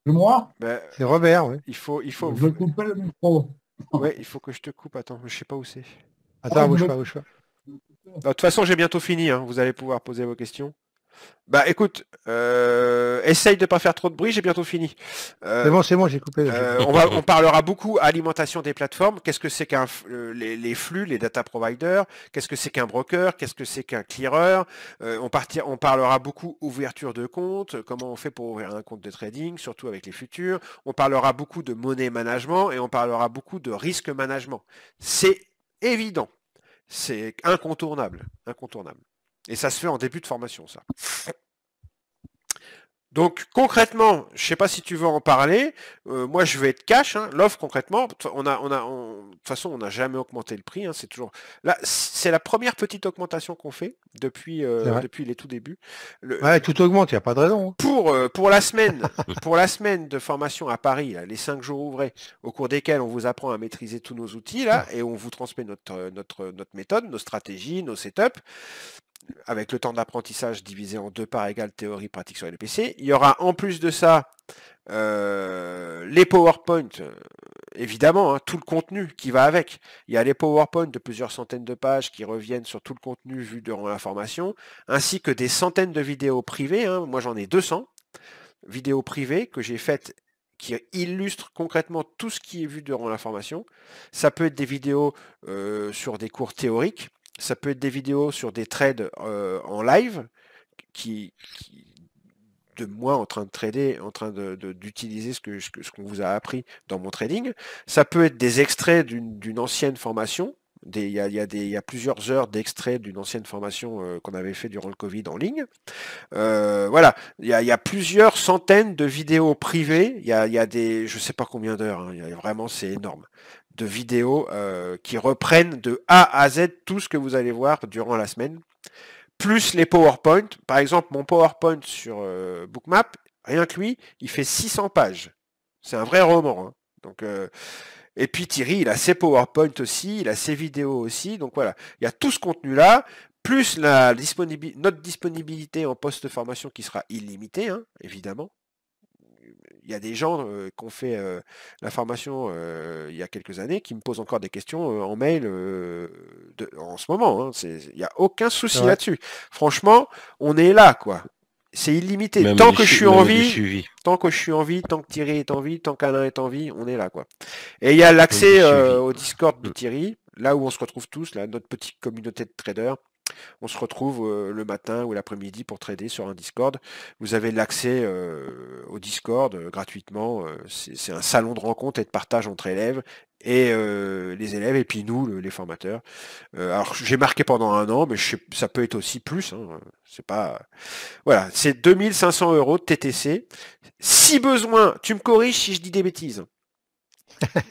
C'est moi.
C'est Robert, oui.
Il faut.
Je vais couper le micro.
Ouais, il faut que je te coupe. Attends, je sais pas où c'est.
Attends, bouge pas.
De toute façon, j'ai bientôt fini. Vous allez pouvoir poser vos questions. Écoute, essaye de pas faire trop de bruit, j'ai bientôt fini.
C'est bon, j'ai coupé.
On parlera beaucoup alimentation des plateformes. Qu'est-ce que c'est les flux, les data providers? Qu'est-ce que c'est qu'un broker? Qu'est-ce que c'est qu'un clearer? On parlera beaucoup ouverture de compte, comment on fait pour ouvrir un compte de trading, surtout avec les futurs. On parlera beaucoup de money management et on parlera beaucoup de risque management. C'est évident. C'est incontournable. Et ça se fait en début de formation, ça. Donc concrètement, je ne sais pas si tu veux en parler. Moi, je vais être cash. L'offre concrètement, de toute façon, on n'a jamais augmenté le prix. C'est toujours là. C'est la première petite augmentation qu'on fait depuis les tout débuts.
Tout augmente, il n'y a pas de raison.
Pour la semaine de formation à Paris, là, les 5 jours ouvrés, au cours desquels on vous apprend à maîtriser tous nos outils là, et on vous transmet notre méthode, nos stratégies, nos setups, avec le temps d'apprentissage divisé en 2 parts égales théorie pratique sur les PC. Il y aura en plus de ça les PowerPoint, évidemment, tout le contenu qui va avec. Il y a les PowerPoint de plusieurs centaines de pages qui reviennent sur tout le contenu vu durant la formation, ainsi que des centaines de vidéos privées. Moi j'en ai 200 vidéos privées que j'ai faites qui illustrent concrètement tout ce qui est vu durant la formation. Ça peut être des vidéos sur des cours théoriques. Ça peut être des vidéos sur des trades en live, de moi en train de trader, en train d'utiliser ce qu'on vous a appris dans mon trading. Ça peut être des extraits d'une ancienne formation. Il y a plusieurs heures d'extraits d'une ancienne formation qu'on avait fait durant le Covid en ligne. Voilà, il y a plusieurs centaines de vidéos privées. Il y a des, je sais pas combien d'heures. Vraiment, c'est énorme. De vidéos qui reprennent de A à Z tout ce que vous allez voir durant la semaine plus les PowerPoint. Par exemple, mon PowerPoint sur Bookmap, rien que lui, il fait 600 pages. C'est un vrai roman. Hein. Donc, et puis Thierry, il a ses PowerPoint aussi, il a ses vidéos aussi. Donc voilà, il y a tout ce contenu-là, plus notre disponibilité en post-formation qui sera illimitée, hein, évidemment. Il y a des gens qui ont fait la formation il y a quelques années qui me posent encore des questions en mail en ce moment. Hein. Il n'y a aucun souci
Ouais.
là-dessus. Franchement, on est là, quoi. C'est illimité.
Même
Tant
du
que je
su-
suis en
même du
vie,
suivi.
tant que je suis en vie, tant que Thierry est en vie, tant qu'Alain est en vie, on est là, quoi. Et il y a
Même
l'accès
du suivi.
au Discord de Thierry, là où on se retrouve tous, là, notre petite communauté de traders. On se retrouve le matin ou l'après-midi pour trader sur un Discord. Vous avez l'accès au Discord gratuitement. C'est un salon de rencontre et de partage entre élèves et les élèves et puis nous, les formateurs. Alors j'ai marqué pendant 1 an, mais ça peut être aussi plus. Hein, c'est pas. Voilà, c'est 2500 € de TTC. Si besoin, tu me corriges si je dis des bêtises.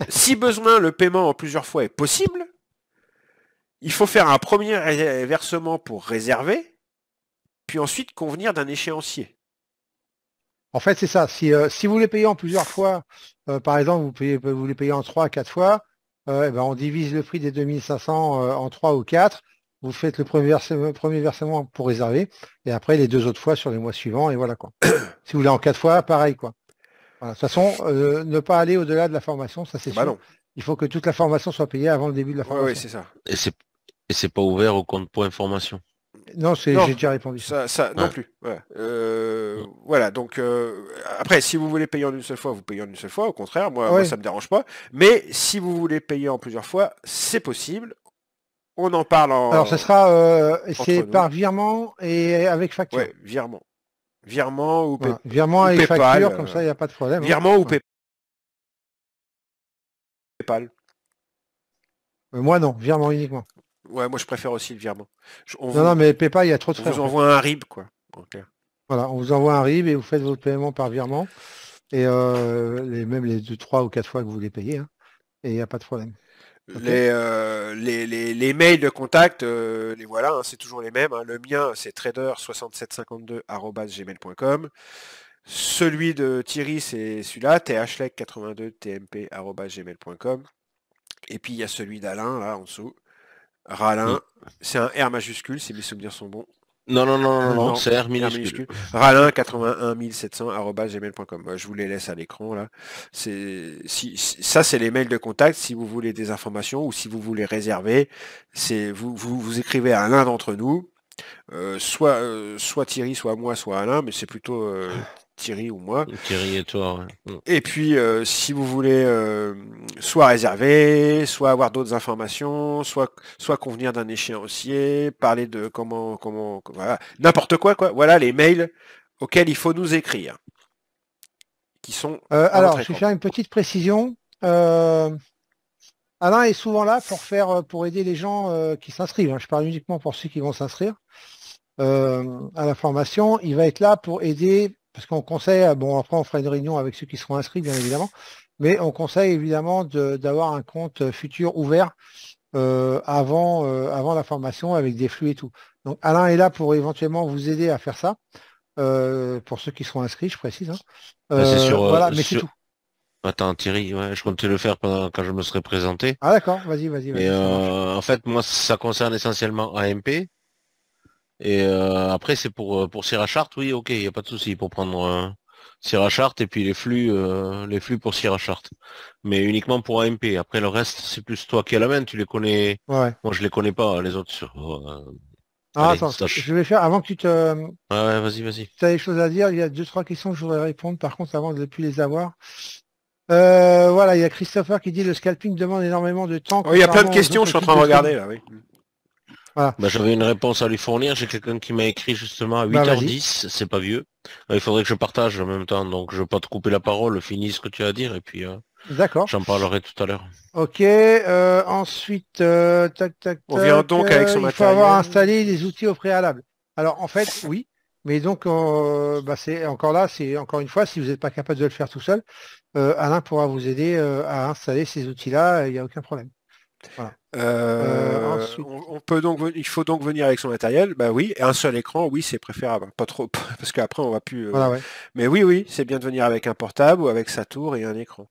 Si besoin, le paiement en plusieurs fois est possible. Il faut faire un premier versement pour réserver, puis ensuite convenir d'un échéancier.
En fait, c'est ça. Si vous les payez en plusieurs fois, par exemple, vous les payez en 3 à 4 fois, eh ben, on divise le prix des 2500 en 3 ou 4. Vous faites le premier versement pour réserver, et après les 2 autres fois sur les mois suivants, et voilà quoi. Si vous voulez en 4 fois, pareil quoi. Voilà. De toute façon, ne pas aller au-delà de la formation, ça c'est
Bah
sûr.
non.
Il faut que toute la formation soit payée avant le début de la
Ouais,
formation.
c'est ça.
Et c'est pas ouvert au compte pour information.
Non,
Non,
j'ai déjà répondu.
ça non
Ouais.
plus. Voilà. Voilà, donc après, si vous voulez payer en une seule fois, vous payez en une seule fois. Au contraire, moi
Ouais.
ça me dérange pas. Mais si vous voulez payer en plusieurs fois, c'est possible. On en parle
Alors, ce sera c'est
nous.
par virement et avec facture.
Ouais, virement. Virement ou,
Voilà. Virement
ou
avec
PayPal.
facture, comme ça, il n'y a pas de problème.
Virement ou
Ouais.
PayPal.
Moi, non, virement uniquement.
Ouais, moi je préfère aussi le virement.
Non, mais PayPal, il y a trop de
on
frais.
vous
en fait.
envoie un RIB, quoi. Okay.
Voilà, on vous envoie un RIB et vous faites votre paiement par virement. Et même les 2, 3 ou 4 fois que vous les payez. Hein, et il n'y a pas de problème. Okay.
Les mails de contact, les voilà, hein, c'est toujours les mêmes. Hein. Le mien, c'est trader6752@gmail.com. Celui de Thierry, c'est celui-là, thlec82tmp@gmail.com. Et puis il y a celui d'Alain, là, en dessous. Ralin, c'est un R majuscule, si mes souvenirs sont bons.
Non, c'est R minuscule.
Ralin 81700@gmail.com. Je vous les laisse à l'écran là. Ça c'est les mails de contact si vous voulez des informations ou si vous voulez réserver. C'est vous écrivez à l'un d'entre nous, soit Thierry, soit moi, soit Alain, mais c'est plutôt Thierry ou moi.
Thierry et toi. Ouais.
Et puis si vous voulez soit réserver, soit avoir d'autres informations, soit convenir d'un échéancier, parler de comment voilà, n'importe quoi. Voilà les mails auxquels il faut nous écrire. Qui sont
alors, je vais faire une petite précision. Alain est souvent là pour aider les gens qui s'inscrivent. Hein. Je parle uniquement pour ceux qui vont s'inscrire à la formation. Il va être là pour aider. Parce qu'on conseille, bon après on fera une réunion avec ceux qui seront inscrits bien évidemment, mais on conseille évidemment d'avoir un compte futur ouvert avant la formation avec des flux et tout. Donc Alain est là pour éventuellement vous aider à faire ça, pour ceux qui seront inscrits, je précise. Hein.
C'est sûr,
voilà, mais c'est tout.
Attends Thierry, ouais, je comptais le faire quand je me serai présenté.
Ah d'accord, vas-y.
Et en fait, moi ça concerne essentiellement AMP. Et après, c'est pour Sierra Chart, oui, ok, il n'y a pas de souci pour prendre Sierra Chart et puis les flux pour Sierra Chart. Mais uniquement pour AMP. Après, le reste, c'est plus toi qui as la main, tu les connais.
Ouais.
Moi, je les connais pas, les autres sur.
Allez, attends, je vais faire, avant que tu te...
Ouais, vas-y.
Tu as des choses à dire, il y a 2-3 questions que je voudrais répondre, par contre, avant de ne plus les avoir. Voilà, il y a Christopher qui dit le scalping demande énormément de temps.
Il y a plein de questions, je suis en train de regarder là, oui.
Voilà.
Bah, j'avais une réponse à lui fournir. J'ai quelqu'un qui m'a écrit justement à 8h10, c'est pas vieux. Il faudrait que je partage en même temps, donc je ne vais pas te couper la parole, finis ce que tu as à dire et puis
d'accord.
J'en parlerai tout à l'heure.
Ok, ensuite, tac.
On vient donc avec son matériel.
Il faut avoir installé les outils au préalable. Alors en fait, oui, mais donc c'est encore là, c'est encore une fois, si vous n'êtes pas capable de le faire tout seul, Alain pourra vous aider à installer ces outils-là, il n'y a aucun problème. Voilà. Ensuite,
On peut donc, il faut donc venir avec son matériel. Bah oui, et un seul écran, oui, c'est préférable. Pas trop, parce qu'après on va plus.
voilà, ouais.
Mais oui, c'est bien de venir avec un portable ou avec sa tour et un écran.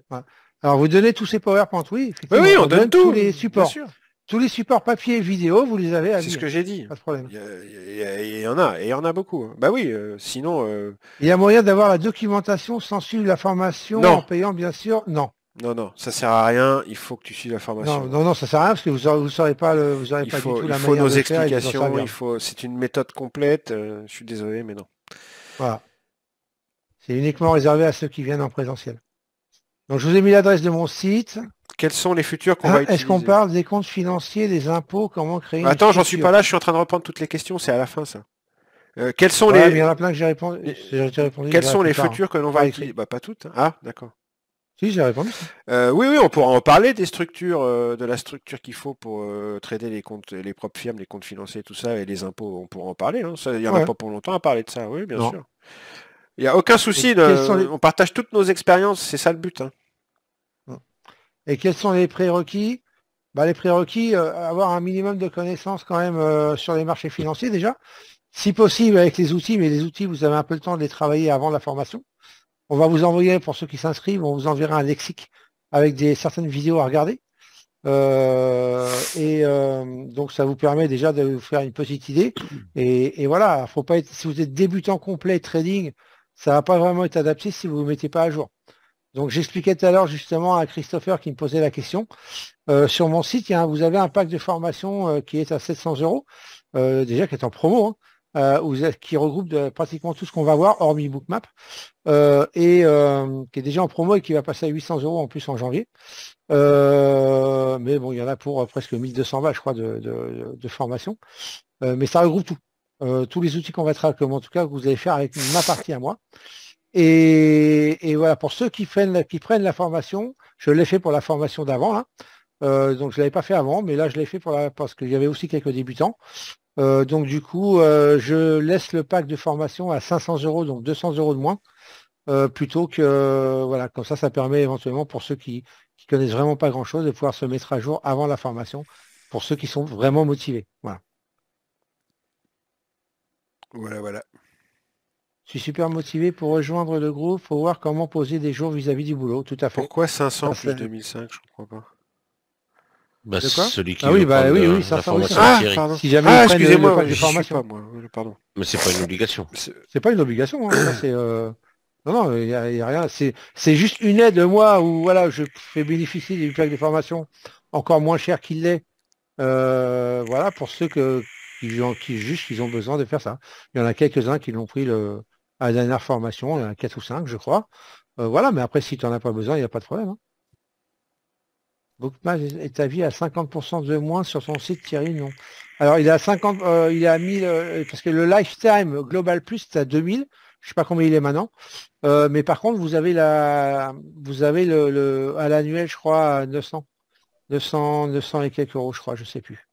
Voilà. Alors, vous donnez tous ces PowerPoint, oui,
Oui,
effectivement.
on
On
donne
donne tous
tout,
les
bien
supports.
sûr.
Tous les supports papier et vidéo, vous les avez à
C'est ce
vie,
que j'ai dit.
pas de problème.
Il y en a, et il y en a beaucoup. Bah oui, sinon,
Il y a moyen d'avoir la documentation sans suivre la formation
non,
en payant, bien sûr? Non.
non, ça sert à rien. Il faut que tu suives la
Non,
formation.
non, ça sert à rien parce que vous saurez pas vous aurez pas du tout
Il
la
faut
manière
nos
de faire et de vous en
explications.
servir.
C'est une méthode complète. Je suis désolé, mais non.
Voilà. C'est uniquement réservé à ceux qui viennent en présentiel. Donc, je vous ai mis l'adresse de mon site.
Quels sont les futurs qu'on va
Est-ce qu'on
utiliser?
parle des comptes financiers, des impôts, comment créer une
Attends, j'en suis
structure?
pas là. Je suis en train de reprendre toutes les questions. C'est à la fin, ça. Quels sont
Ouais, mais il y
les
en a plein que j'ai répondu. J'ai répondu
quels
déjà
sont
plus
les
tard, hein,
futurs que l'on va
par
utiliser?
écrit.
Bah pas toutes, hein. Ah, d'accord.
Si, j'ai répondu ça.
Oui, on pourra en parler des structures, de la structure qu'il faut pour trader les comptes, les propres firmes, les comptes financiers, tout ça, et les impôts, on pourra en parler. Hein. Ça, il n'y en a
Ouais.
pas pour longtemps à parler de ça, oui, bien
Non.
sûr. Il n'y a aucun
Et
souci,
quels sont les,
on partage toutes nos expériences, c'est ça le but. Hein.
et quels sont les prérequis? Bah, les prérequis, avoir un minimum de connaissances quand même sur les marchés financiers déjà. Si possible avec les outils, mais les outils, vous avez un peu le temps de les travailler avant la formation. On va vous envoyer, pour ceux qui s'inscrivent, on vous enverra un lexique avec certaines vidéos à regarder. Donc ça vous permet déjà de vous faire une petite idée. Et voilà, faut pas être, si vous êtes débutant complet trading, ça va pas vraiment être adapté si vous ne vous mettez pas à jour. Donc j'expliquais tout à l'heure justement à Christopher qui me posait la question. Sur mon site, vous avez un pack de formation qui est à 700 euros, déjà qui est en promo, hein, qui regroupe pratiquement tout ce qu'on va voir, hormis Bookmap, qui est déjà en promo et qui va passer à 800 euros en plus en janvier. Mais bon, il y en a pour presque 1200 balles, je crois, de formation. Mais ça regroupe tout. Tous les outils qu'on va travailler, comme en tout cas, que vous allez faire avec ma partie à moi. Et voilà, pour ceux qui prennent la formation, je l'ai fait pour la formation d'avant, là. Donc je ne l'avais pas fait avant, mais là je l'ai fait parce qu'il y avait aussi quelques débutants. Donc du coup, je laisse le pack de formation à 500 euros, donc 200 euros de moins, plutôt que voilà, comme ça permet éventuellement pour ceux qui connaissent vraiment pas grand-chose de pouvoir se mettre à jour avant la formation, pour ceux qui sont vraiment motivés. Voilà.
Voilà.
Je suis super motivé pour rejoindre le groupe, faut voir comment poser des jours vis-à-vis du boulot, tout à fait.
Pourquoi 500
Ça,
plus 2005, je comprends pas.
Bah,
De quoi?
celui qui
Ah oui,
veut prendre
oui,
la
500, oui,
formation
Ah,
Thierry.
pardon.
Si jamais ils prennent le
Excusez-moi,
pack de
j'y suis
formation.
pas, moi. Pardon.
Mais c'est pas une obligation.
C'est pas une obligation, hein. Ça, c'est non, il y a rien. C'est juste une aide, moi, où voilà, je fais bénéficier du pack de formation encore moins cher qu'il l'est. Voilà, pour ceux qui jugent qu'ils ont besoin de faire ça. Il y en a quelques-uns qui l'ont pris à la dernière formation, il y en a 4 ou 5, je crois. Voilà, mais après, si tu n'en as pas besoin, il n'y a pas de problème, hein. Bookmap est avis à 50% de moins sur son site, Thierry, non. Alors, il est à 50, il est à 1000, parce que le Lifetime Global Plus, c'est à 2000. Je sais pas combien il est maintenant. Mais par contre, vous avez à l'annuel, je crois, à 900 et quelques euros, je crois, je sais plus.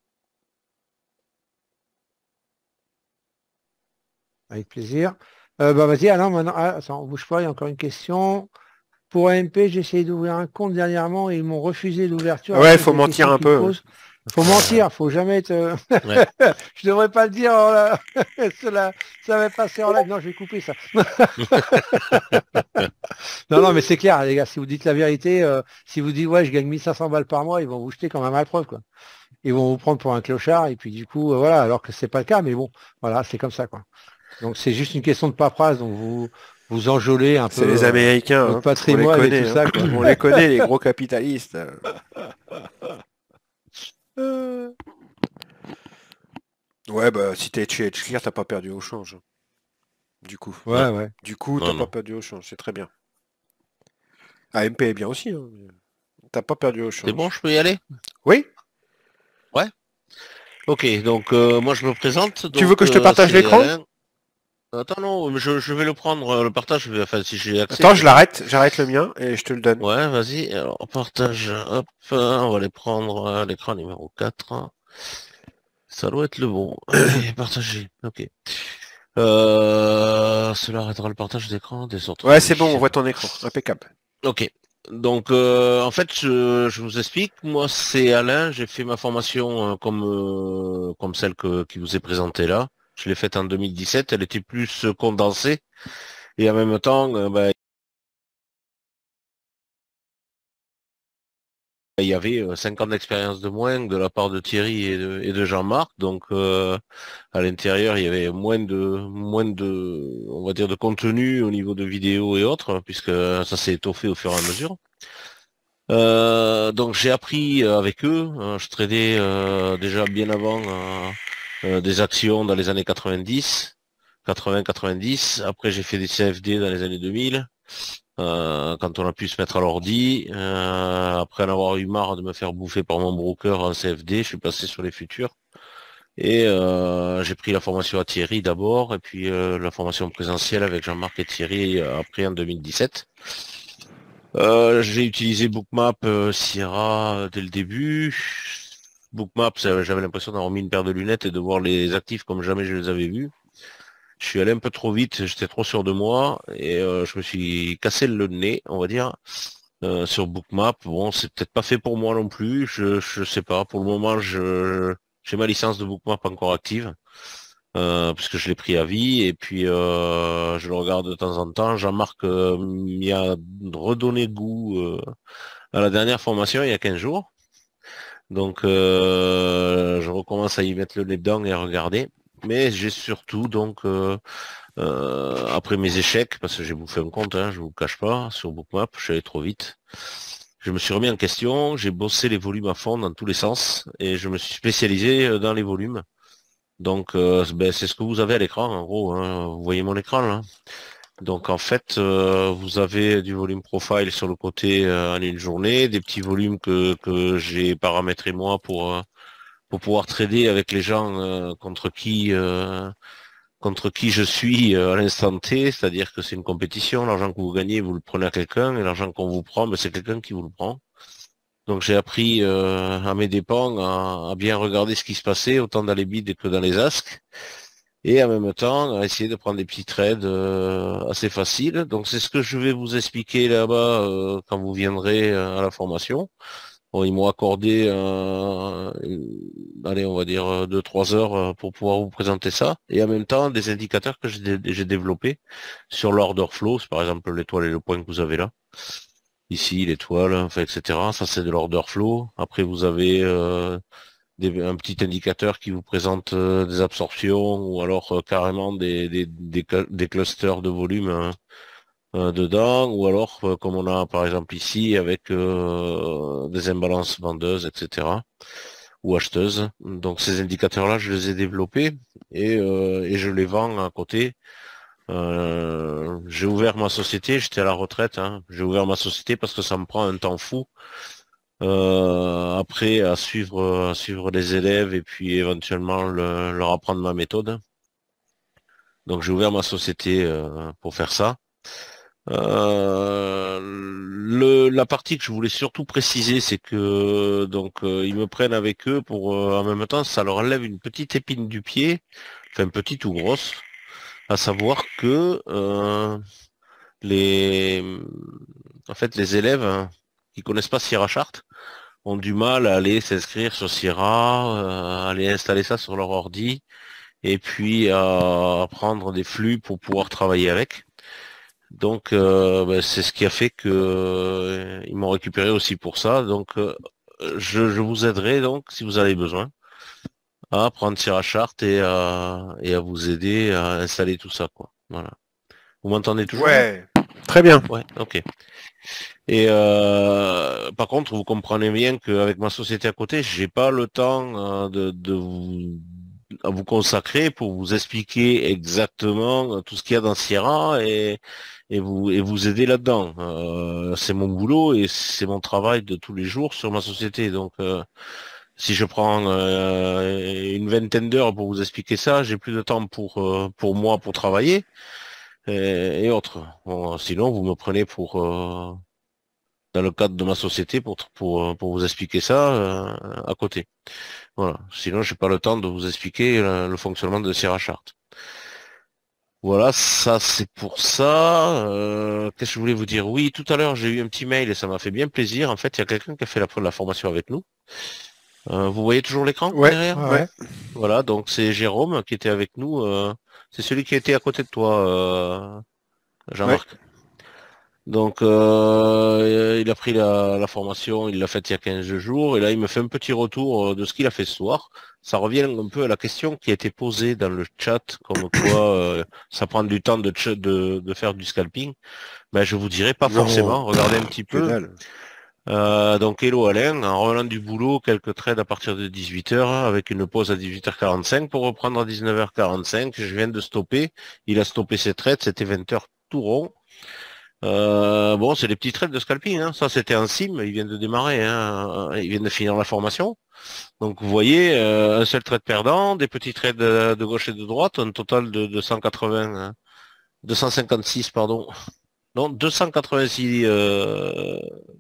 Avec plaisir. Bah, vas-y, alors maintenant, attends, bouge pas, il y a encore une question. Pour AMP, j'ai essayé d'ouvrir un compte dernièrement et ils m'ont refusé l'ouverture.
Ouais, il faut mentir un peu.
Faut mentir, faut jamais être.
Ouais.
Je devrais pas le dire. Oh là. Ça va passer en live. Non, je vais couper ça. Non, mais c'est clair, les gars. Si vous dites la vérité, si vous dites ouais, je gagne 1500 balles par mois, ils vont vous jeter comme un malpropre, quoi. Ils vont vous prendre pour un clochard et puis du coup, voilà. Alors que c'est pas le cas, mais bon, voilà, c'est comme ça, quoi. Donc c'est juste une question de paperasse. Donc vous enjôlez un peu
C'est les Américains,
votre
hein.
patrimoine
On les
et
connaît,
tout ça,
hein.
quoi.
On les connaît, les gros capitalistes. Ouais, bah si t'es chez Edgeclear, t'as pas perdu au change. Du coup.
Ouais.
Du coup,
Non,
t'as
non.
pas perdu au change, c'est très bien. AMP est bien aussi, hein. T'as pas perdu au change.
C'est bon, je peux y aller?
Oui?
Ok, donc moi je me présente.
Tu veux que je te partage
c'est
l'écran?
Alain. Attends, non, mais je vais le prendre, le partage, enfin si j'ai accès.
Attends, je l'arrête, j'arrête le mien et je te le donne.
Ouais, vas-y, alors partage, hop, on va les prendre l'écran numéro 4. Ça doit être le bon. Allez, partager, ok. Cela arrêtera le partage d'écran des autres.
Ouais, c'est bon, on voit ton écran, impeccable.
Ok. Donc, en fait, je vous explique. Moi, c'est Alain. J'ai fait ma formation comme celle qui vous est présentée là. Je l'ai faite en 2017. Elle était plus condensée. Et en même temps, ben, il y avait 5 ans d'expérience de moins de la part de Thierry et de Jean-Marc. Donc, à l'intérieur, il y avait moins de, on va dire, de contenu au niveau de vidéos et autres, puisque ça s'est étoffé au fur et à mesure. Donc j'ai appris avec eux. Je tradais déjà bien avant des actions dans les années 90, 80-90. Après j'ai fait des CFD dans les années 2000, quand on a pu se mettre à l'ordi. Après en avoir eu marre de me faire bouffer par mon broker en CFD, je suis passé sur les futurs. Et j'ai pris la formation à Thierry d'abord, et puis la formation présentielle avec Jean-Marc et Thierry après en 2017. J'ai utilisé Bookmap, Sierra dès le début. Bookmap, j'avais l'impression d'avoir mis une paire de lunettes et de voir les actifs comme jamais je les avais vus. Je suis allé un peu trop vite, j'étais trop sûr de moi et je me suis cassé le nez, on va dire, sur Bookmap. Bon, c'est peut-être pas fait pour moi non plus, je sais pas. Pour le moment, j'ai ma licence de Bookmap encore active. Puisque je l'ai pris à vie et puis je le regarde de temps en temps. Jean-Marc m'y a redonné goût à la dernière formation il y a 15 jours. Donc je recommence à y mettre le nez dedans et à regarder. Mais j'ai surtout donc après mes échecs, parce que j'ai bouffé un compte, je vous cache pas, sur Bookmap, je suis allé trop vite. Je me suis remis en question, j'ai bossé les volumes à fond dans tous les sens et je me suis spécialisé dans les volumes. Donc, ben, c'est ce que vous avez à l'écran, en gros. Vous voyez mon écran là. Donc, en fait, vous avez du volume profile sur le côté en une journée, des petits volumes que j'ai paramétrés moi pour pouvoir trader avec les gens contre qui je suis à l'instant T. C'est-à-dire que c'est une compétition. L'argent que vous gagnez, vous le prenez à quelqu'un, et l'argent qu'on vous prend, ben, c'est quelqu'un qui vous le prend. Donc j'ai appris à mes dépens à bien regarder ce qui se passait, autant dans les bids que dans les asks. Et en même temps, à essayer de prendre des petits trades assez faciles. Donc c'est ce que je vais vous expliquer là-bas quand vous viendrez à la formation. Bon, ils m'ont accordé, allez, on va dire 2-3 heures pour pouvoir vous présenter ça. Et en même temps, des indicateurs que j'ai développés sur l'order flow, c'est par exemple l'étoile et le point que vous avez là. Ici, l'étoile, enfin, etc. Ça, c'est de l'order flow. Après, vous avez un petit indicateur qui vous présente des absorptions ou alors carrément des clusters de volume dedans, ou alors comme on a par exemple ici avec des imbalances vendeuses, etc. ou acheteuses. Donc ces indicateurs-là, je les ai développés et je les vends à côté. J'ai ouvert ma société, j'étais à la retraite, j'ai ouvert ma société parce que ça me prend un temps fou. Après, à suivre les élèves et puis éventuellement leur apprendre ma méthode. Donc j'ai ouvert ma société pour faire ça. La partie que je voulais surtout préciser, c'est que donc ils me prennent avec eux pour en même temps, ça leur enlève une petite épine du pied, enfin petite ou grosse, à savoir que les en fait les élèves qui connaissent pas Sierra Chart ont du mal à aller s'inscrire sur Sierra, à aller installer ça sur leur ordi, et puis à prendre des flux pour pouvoir travailler avec. Donc ben, c'est ce qui a fait que ils m'ont récupéré aussi pour ça. Donc je vous aiderai donc si vous avez besoin à prendre Sierra Chart et à vous aider à installer tout ça, quoi. Voilà. Vous m'entendez toujours là?
Ouais, très bien.
Ouais, ok. Et par contre, vous comprenez bien qu'avec ma société à côté, j'ai pas le temps à vous consacrer pour vous expliquer exactement tout ce qu'il y a dans Sierra et vous aider là-dedans. C'est mon boulot et c'est mon travail de tous les jours sur ma société. Donc, si je prends une vingtaine d'heures pour vous expliquer ça, j'ai plus de temps pour moi pour travailler et autres. Bon, sinon, vous me prenez dans le cadre de ma société pour vous expliquer ça à côté. Voilà. Sinon, j'ai pas le temps de vous expliquer le fonctionnement de Sierra Chart. Voilà, ça c'est pour ça. Qu'est-ce que je voulais vous dire? Oui, tout à l'heure j'ai eu un petit mail et ça m'a fait bien plaisir. En fait, il y a quelqu'un qui a fait la formation avec nous. Vous voyez toujours l'écran
Ouais,
derrière?
Ouais,
ouais.
ouais.
Voilà, donc c'est Jérôme qui était avec nous. C'est celui qui était à côté de toi,
Ouais.
Jean-Marc. Donc, il a pris la formation, il l'a faite il y a 15 jours, et là, il me fait un petit retour de ce qu'il a fait ce soir. Ça revient un peu à la question qui a été posée dans le chat, comme quoi ça prend du temps de faire du scalping. Ben, je vous dirais pas
Non,
forcément, regardez un petit
que
peu.
dalle.
Donc, hello Alain, en revenant du boulot, quelques trades à partir de 18h, avec une pause à 18h45 pour reprendre à 19h45. Je viens de stopper. Il a stoppé ses trades, c'était 20h tout rond. Bon, c'est des petits trades de scalping, hein. Ça, c'était un sim, il vient de démarrer, hein. Il vient de finir la formation. Donc, vous voyez, un seul trade perdant, des petits trades de gauche et de droite, un total de 280, 256, pardon. Non, 286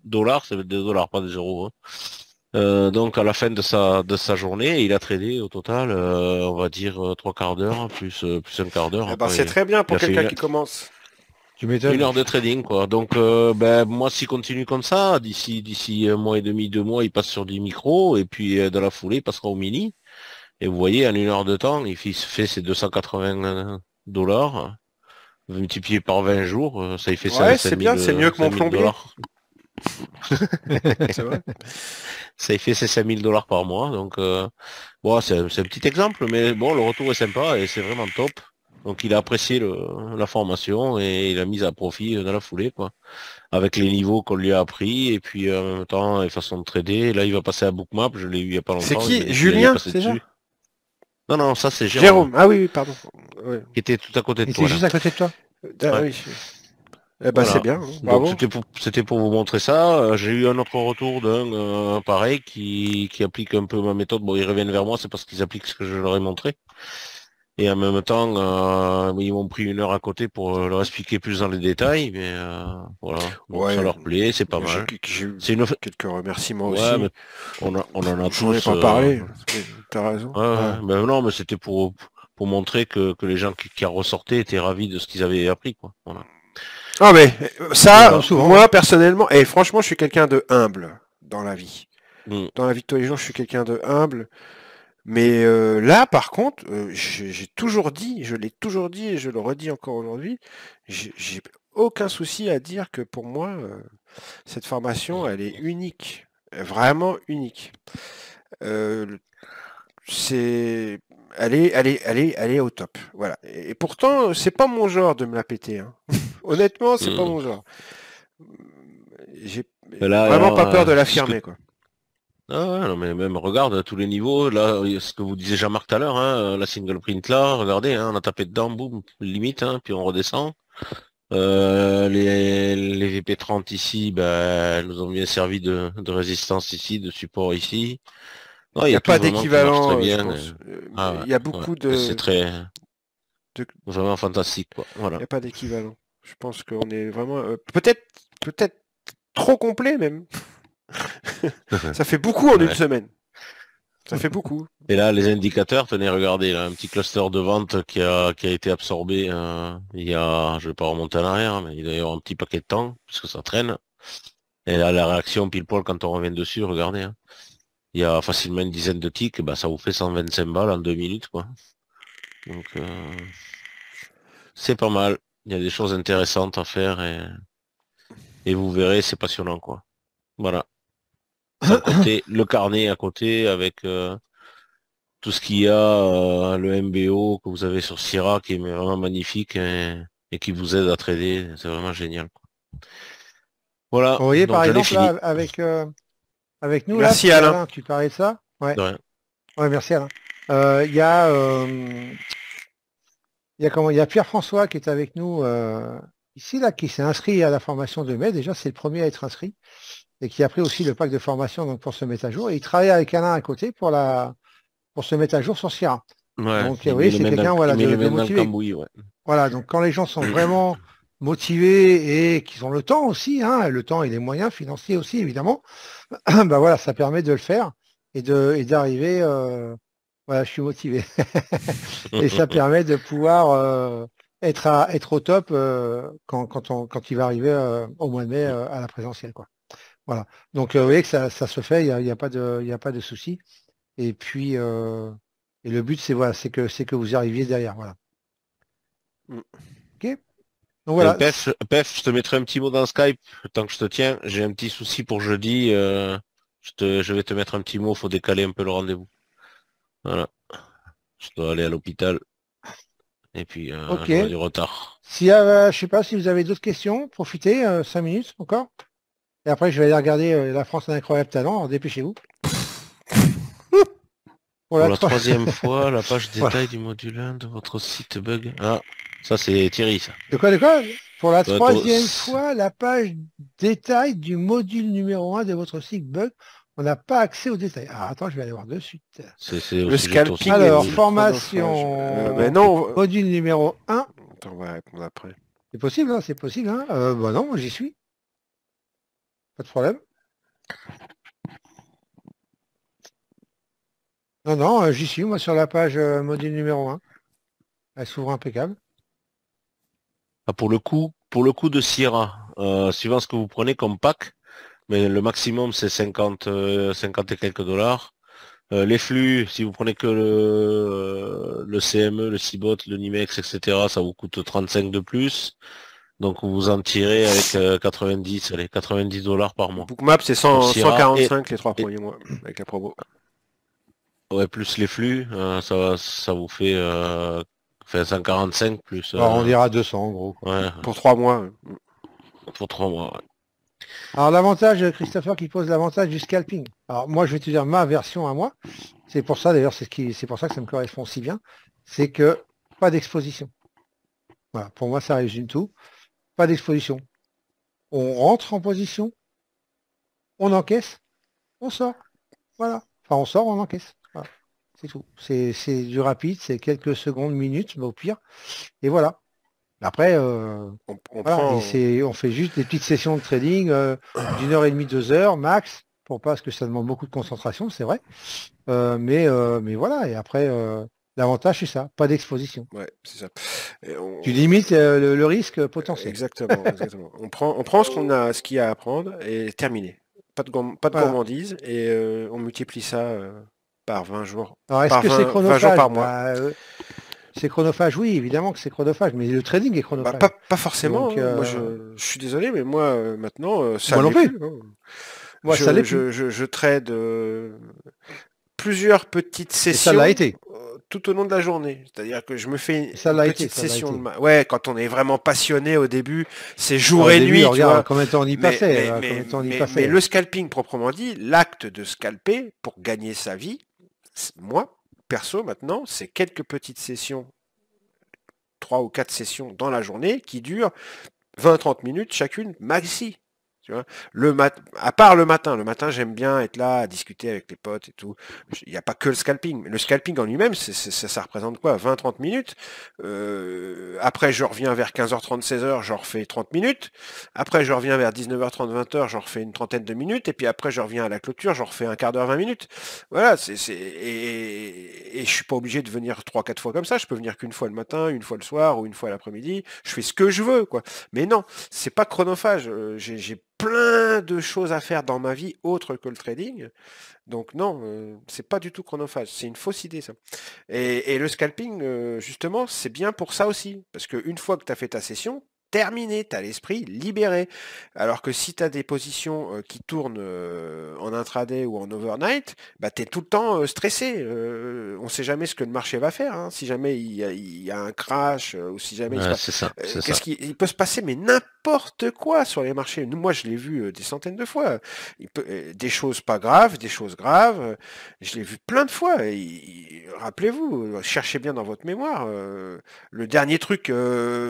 dollars, c'est des dollars, pas des euros, hein. Donc, à la fin de sa journée, il a tradé au total, on va dire, trois quarts d'heure, plus un quart d'heure.
Eh ben,
Après,
c'est très bien
il
pour
a fait
quelqu'un qui commence.
Tu
une
m'étonnes.
heure de trading, quoi. Donc, ben, moi, s'il continue comme ça, d'ici un mois et demi, 2 mois, il passe sur du micro, et puis dans la foulée, il passera au mini. Et vous voyez, en une heure de temps, se fait ses 280 dollars, multiplié par 20 jours, ça y fait
Ouais,
5
c'est bien, c'est mieux que mon
5000
plombier.
dollars.
C'est vrai.
Ça y fait ses 5000 dollars par mois. Donc, bon, c'est un petit exemple, mais bon, le retour est sympa et c'est vraiment top. Donc, il a apprécié la formation et il a mis à profit dans la foulée, quoi. Avec les niveaux qu'on lui a appris, et puis en même temps, les façons de trader. Là, il va passer à Bookmap, je l'ai eu il y a pas
C'est
longtemps, il m'a
qui?
dit qu'il allait
Julien,
passer
c'est ça?
dessus. Non, non, ça c'est Jérôme,
Jérôme. Ah oui, oui, pardon. Ouais.
qui était tout à côté de
Il était
toi, là.
juste à côté de toi.
Ah
Ouais.
oui. Eh ben, c'est
Voilà.
bien, hein.
Donc
Bravo.
c'était pour vous montrer ça. J'ai eu un autre retour d'un pareil qui applique un peu ma méthode. Bon, ils reviennent vers moi, c'est parce qu'ils appliquent ce que je leur ai montré. Et en même temps, ils m'ont pris une heure à côté pour leur expliquer plus dans les détails, mais voilà. Donc ça
Ouais,
leur plaît, c'est pas
moi,
mal.
j'ai eu
C'est une,
quelques remerciements
ouais, mais
aussi.
on en a
J'en ai
tous.
pas parlé. T'as raison.
Ouais,
Ouais.
ouais. Ben non, mais c'était pour montrer que les gens qui ressortaient étaient ravis de ce qu'ils avaient appris, quoi. Voilà.
Ah mais ça,
Comme souvent, hein.
moi personnellement, et franchement, je suis quelqu'un de humble dans la vie.
Mm.
Dans la vie de tous les jours, je suis quelqu'un de humble. Mais là, par contre, j'ai toujours dit, je l'ai toujours dit et je le redis encore aujourd'hui, j'ai aucun souci à dire que pour moi, cette formation, elle est unique, vraiment unique. Euh, c'est, elle est au top. Voilà. Et pourtant, c'est pas mon genre de me la péter, hein. Honnêtement, c'est pas
Mm.
mon genre. J'ai
Mais là,
vraiment pas peur de
ce que
l'affirmer, quoi.
ah ouais, non, mais même regarde à tous les niveaux, là, ce que vous disiez Jean-Marc tout à l'heure, hein, la single print là, regardez, hein, on a tapé dedans, boum, limite, hein, puis on redescend. Les VP30 ici, ben, elles nous ont bien servi de résistance ici, de support ici. Non,
Il
il
n'y
y
a
a tout
pas
vraiment qui marche très
d'équivalent, je
bien.
pense.
Ah
Il y a
ouais,
beaucoup
ouais. C'est très
de-
vraiment fantastique, quoi.
il
Voilà.
y a pas d'équivalent. Je pense qu'on est vraiment, peut-être trop complet même. Ça fait beaucoup en une
Ouais.
semaine. Ça fait beaucoup.
Et là, les indicateurs, tenez, regardez, là, un petit cluster de vente qui a été absorbé il y a, je vais pas remonter en arrière, hein, mais il doit y avoir un petit paquet de temps, parce que ça traîne. Et là, la réaction pile poil quand on revient dessus, regardez, hein. Il y a facilement une dizaine de ticks, bah, ça vous fait 125 balles en 2 minutes, quoi. Donc, c'est pas mal. Il y a des choses intéressantes à faire et vous verrez, c'est passionnant, quoi. Voilà. Sans compter le carnet à côté avec tout ce qu'il y a, le MBO que vous avez sur Sierra qui est vraiment magnifique et qui vous aide à trader. C'est vraiment génial, quoi. Voilà,
Vous voyez, par
donc j'en ai
exemple, là,
fini.
avec nous, là,
Merci
parce
Alain.
qu'Alain, tu parlais de ça. Ouais,
De rien.
ouais, merci Alain. Il y a Pierre-François qui est avec nous ici, là, qui s'est inscrit à la formation de mai. Déjà, c'est le premier à être inscrit et qui a pris aussi le pack de formation donc, pour se mettre à jour. Et il travaille avec Alain à côté pour se mettre à jour sur Sierra.
Ouais,
Donc, oui, c'est quelqu'un
il
voilà,
met les
de
mains dans le
motivé.
cambouis, ouais.
Voilà, donc quand les gens sont vraiment motivés et qu'ils ont le temps aussi, hein, le temps et les moyens financiers aussi, évidemment, bah voilà, ça permet de le faire et d'arriver, voilà, je suis motivé. Et ça permet de pouvoir être au top quand il va arriver au mois de mai à la présentielle, quoi. Voilà. Donc vous voyez que ça se fait, il y a pas de souci. Et puis et le but c'est que vous y arriviez derrière. Voilà.
Mm.
Ok. Donc voilà.
Pef, je te mettrai un petit mot dans Skype, tant que je te tiens. J'ai un petit souci pour jeudi. Je vais te mettre un petit mot, faut décaler un peu le rendez-vous. Voilà. Je dois aller à l'hôpital. Et puis
Ok.
j'aurai du retard.
Je sais pas si vous avez d'autres questions, profitez, 5 minutes encore. Et après, je vais aller regarder La France a un incroyable talent. Alors dépêchez-vous.
Pour
Voilà,
la troisième fois, la page
Voilà.
détail du module 1 de votre site bug. Ah, ça c'est Thierry, ça.
De quoi? Pour la
Toi,
troisième fois, la page détail du module numéro 1 de votre site bug. On n'a pas accès aux détails. Alors attends, je vais aller voir de suite.
C'est au
Le
sujet de ton
scalping
site.
Alors,
est-il
formation,
chronophage mais non.
module numéro 1.
Attends, on va répondre après.
C'est possible, hein, c'est possible. Hein. Bah non, j'y suis. Pas de problème. Non, j'y suis, moi, sur la page module numéro 1. Elle s'ouvre impeccable.
Ah, pour le coup de Sierra, suivant ce que vous prenez comme pack, mais le maximum c'est 50 et quelques dollars. Les flux, si vous prenez que le CME, le CIBOT, le NIMEX, etc., ça vous coûte 35 de plus. Donc vous en tirez avec 90 dollars par mois.
Bookmap, c'est
Pour Sierra
145 les 3
et-
premiers mois avec la promo.
ouais, plus les flux, ça vous fait 145 plus
Alors, on dira 200 en gros.
ouais,
Pour 3 mois.
pour 3 mois. Ouais.
Alors l'avantage, Christopher qui pose l'avantage du scalping. Alors moi je vais te dire ma version à moi. C'est pour ça d'ailleurs, c'est pour ça que ça me correspond si bien. C'est que pas d'exposition. Voilà, pour moi ça résume tout. Pas d'exposition. On rentre en position, on encaisse, on sort. Voilà. Enfin on sort, on encaisse. Voilà. C'est tout. C'est du rapide, c'est quelques secondes, minutes, mais au pire. Et voilà. Après,
On
voilà,
prend.
on fait juste des petites sessions de trading d'1 h 30, 2 heures max, pour pas parce que ça demande beaucoup de concentration, c'est vrai. Mais voilà, et après, l'avantage c'est ça, pas d'exposition.
Ouais, c'est ça.
Tu limites le risque potentiel.
Exactement, exactement. On prend ce qu'il y a à prendre et terminé. Pas de
Voilà.
gourmandise et on multiplie ça par 20 jours.
Alors est-ce
Par
que c'est
20 jours
chronophage?
par mois.
C'est chronophage, oui, évidemment que c'est chronophage, mais le trading est
Bah,
chronophage.
pas forcément.
Donc,
Hein. Moi, je suis désolé, mais moi, maintenant, ça
moi non
l'est
plus.
plus. Hein.
Moi, ça l'est plus.
Je trade plusieurs petites
Et ça
sessions
l'a été.
tout au long de la journée. C'est-à-dire que je me fais
Ça
une
l'a
petite
été, ça l'a
session
été.
de Ouais, quand on est vraiment passionné au début, c'est jour
Au
et
début,
nuit, tu
regarde
vois.
combien de temps on y passait. Combien de temps on y
Mais
passait.
le scalping proprement dit, l'acte de scalper pour gagner sa vie, moi, perso, maintenant, c'est quelques petites sessions, 3 ou 4 sessions dans la journée qui durent 20-30 minutes chacune, maxi. Tu vois, à part le matin j'aime bien être là à discuter avec les potes et tout. Il n'y a pas que le scalping. Le scalping en lui-même, ça représente quoi? 20-30 minutes. Après, je reviens vers 15h30, 16h, j'en refais 30 minutes. Après, je reviens vers 19h30, 20h, j'en refais une trentaine de minutes. Et puis après, je reviens à la clôture, j'en refais un quart d'heure, 20 minutes. Voilà, et je suis pas obligé de venir 3-4 fois comme ça. Je peux venir qu'une fois le matin, une fois le soir ou une fois l'après-midi. Je fais ce que je veux, quoi. Mais non, c'est pas chronophage. J'ai plein de choses à faire dans ma vie autre que le trading. Donc non, c'est pas du tout chronophage. C'est une fausse idée, ça. Et le scalping, justement, c'est bien pour ça aussi. Parce qu'une fois que tu as fait ta session, terminé, tu as l'esprit libéré. Alors que si tu as des positions qui tournent en intraday ou en overnight, bah, tu es tout le temps stressé. On ne sait jamais ce que le marché va faire. Hein. Si jamais il y a un crash ou si jamais
Ouais, c'est ça.
il peut se passer mais n'importe quoi sur les marchés. Moi, je l'ai vu des centaines de fois. Des choses pas graves, des choses graves. Je l'ai vu plein de fois. Rappelez-vous, cherchez bien dans votre mémoire. Le dernier truc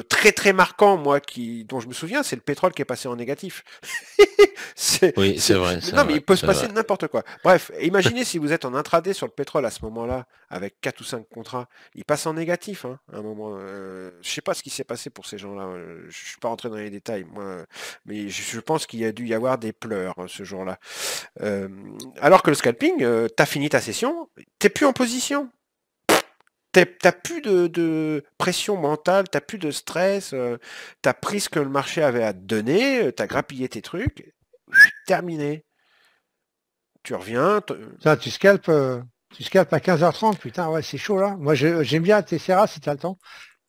très très marquant, moi, dont je me souviens, c'est le pétrole qui est passé en négatif.
Oui, c'est vrai.
Non, mais il peut se passer n'importe quoi. Bref, imaginez si vous êtes en intraday sur le pétrole à ce moment-là, avec 4 ou 5 contrats, il passe en négatif, hein, à un moment. Je sais pas ce qui s'est passé pour ces gens-là. Je suis pas rentré dans les détails, moi, mais je pense qu'il y a dû y avoir des pleurs ce jour-là. Alors que le scalping, t'as fini ta session, t'es plus en position. T'as plus de pression mentale, t'as plus de stress, t'as pris ce que le marché avait à te donner, t'as grappillé tes trucs, terminé. Tu reviens,
Ça, tu scalpes à 15h30, putain, ouais, c'est chaud là. Moi, j'aime bien Tessera si t'as le temps.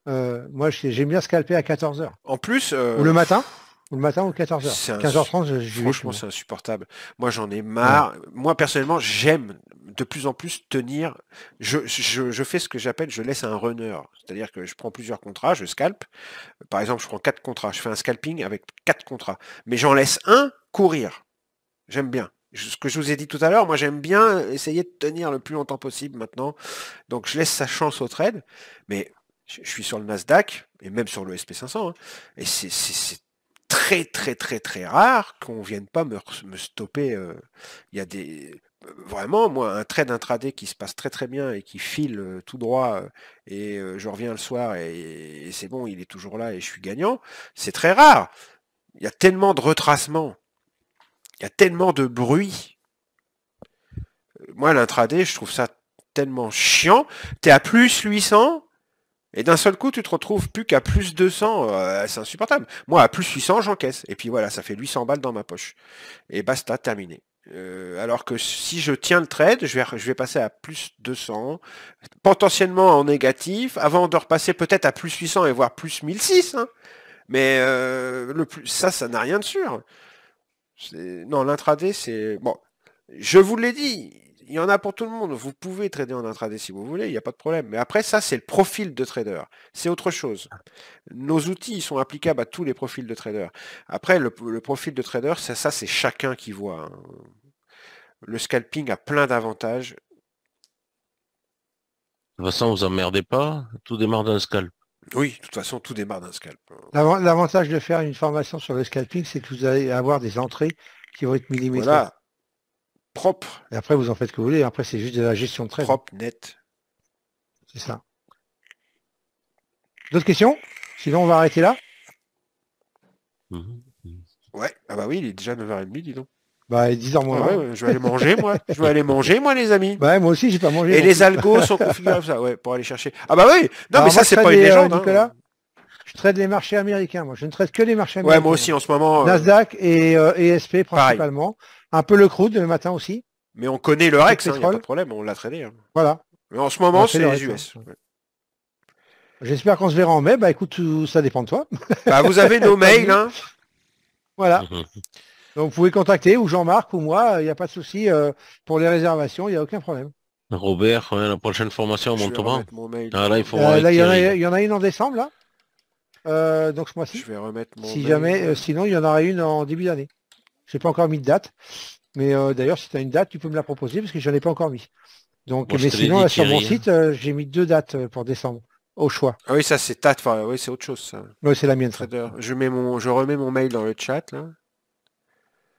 Moi, j'aime bien scalper à 14h.
en plus,
Ou le matin. Ou le matin ou 14h.
c'est
15h30, j'y vais
franchement,
plus.
c'est insupportable. Moi, j'en ai marre. Moi, personnellement, j'aime de plus en plus tenir. Je fais ce que j'appelle, je laisse un runner. C'est-à-dire que je prends plusieurs contrats, je scalpe. Par exemple, je prends 4 contrats. Je fais un scalping avec 4 contrats. Mais j'en laisse un courir. J'aime bien. Ce que je vous ai dit tout à l'heure, moi, j'aime bien essayer de tenir le plus longtemps possible maintenant. Donc, je laisse sa chance au trade. Mais je suis sur le Nasdaq et même sur le SP500. Hein, et c'est très très très très rare qu'on vienne pas me stopper. Il y a des vraiment moi un trade intraday qui se passe très très bien et qui file tout droit et je reviens le soir et c'est bon, il est toujours là et je suis gagnant. C'est très rare. Il y a tellement de retracements, il y a tellement de bruit. Moi l'intraday, je trouve ça tellement chiant. T'es à plus 800. Et d'un seul coup, tu te retrouves plus qu'à plus 200, c'est insupportable. Moi, à plus 800, j'encaisse. Et puis voilà, ça fait 800 balles dans ma poche. Et basta, terminé. Alors que si je tiens le trade, je vais passer à plus 200, potentiellement en négatif, avant de repasser peut-être à plus 800 et voire plus 1006. Hein. Mais ça n'a rien de sûr. Non, l'intraday, c'est... Bon, je vous l'ai dit, il y en a pour tout le monde. Vous pouvez trader en intraday si vous voulez, il n'y a pas de problème. Mais après, ça, c'est le profil de trader. C'est autre chose. Nos outils, ils sont applicables à tous les profils de trader. Après, le profil de trader, ça c'est chacun qui voit. Hein. Le scalping a plein d'avantages.
De toute façon, vous emmerdez pas, tout démarre d'un scalp.
Oui, de toute façon, tout démarre d'un scalp.
L'avantage de faire une formation sur le scalping, c'est que vous allez avoir des entrées qui vont être millimétrées.
Voilà. Propre.
Et après, vous en faites ce que vous voulez. Après, c'est juste de la gestion de trade.
Propre, net.
C'est ça. D'autres questions? Sinon, on va arrêter là.
Ouais. Ah bah oui, il est déjà 9h30, dis donc.
Bah, 10h moins.
Ah ouais, je vais aller manger, moi. Je vais aller manger, moi, les amis.
Bah, moi aussi, j'ai pas mangé.
Et les algos sont configurés comme ça, ouais, pour aller chercher. Ah bah oui. Non,
alors
mais ça,
moi,
c'est
je
pas une
trade
légende.
Nicolas,
Hein.
je trade les marchés américains. Moi, je ne traite que les marchés américains.
Ouais, moi aussi, en ce moment.
Nasdaq et ESP principalement. Un peu le crude le matin aussi.
Mais on connaît le Rex, il n'y a pas
pétrole.
de problème, on l'a tradé. Hein.
Voilà.
Mais en ce moment, c'est
le
les
Rex,
US.
hein. J'espère qu'on se verra en mai. Bah écoute, ça dépend de toi.
Bah, vous avez nos mails. Hein.
Voilà. Donc vous pouvez contacter ou Jean-Marc ou moi, il n'y a pas de souci pour les réservations, il n'y a aucun problème.
Robert, la prochaine formation,
Je vais
Montauban.
remettre mon mail.
Ah, là, il faut
Là, il y en a une en décembre, là. Donc ce mois-ci.
Je vais remettre mon
Si
mail.
jamais, sinon, il y en aura une en début d'année. Je n'ai pas encore mis de date. Mais d'ailleurs, si tu as une date, tu peux me la proposer parce que je n'en ai pas encore mis. Donc,
Moi, je
mais
te l'ai
sinon,
dit,
là, sur mon
Thierry,
site, j'ai mis 2 dates pour décembre, au choix.
Ah oui, ça c'est TAT, enfin, oui, c'est autre chose ça.
Oui, c'est la mienne. Ça.
Trader. Je remets mon mail dans le chat là.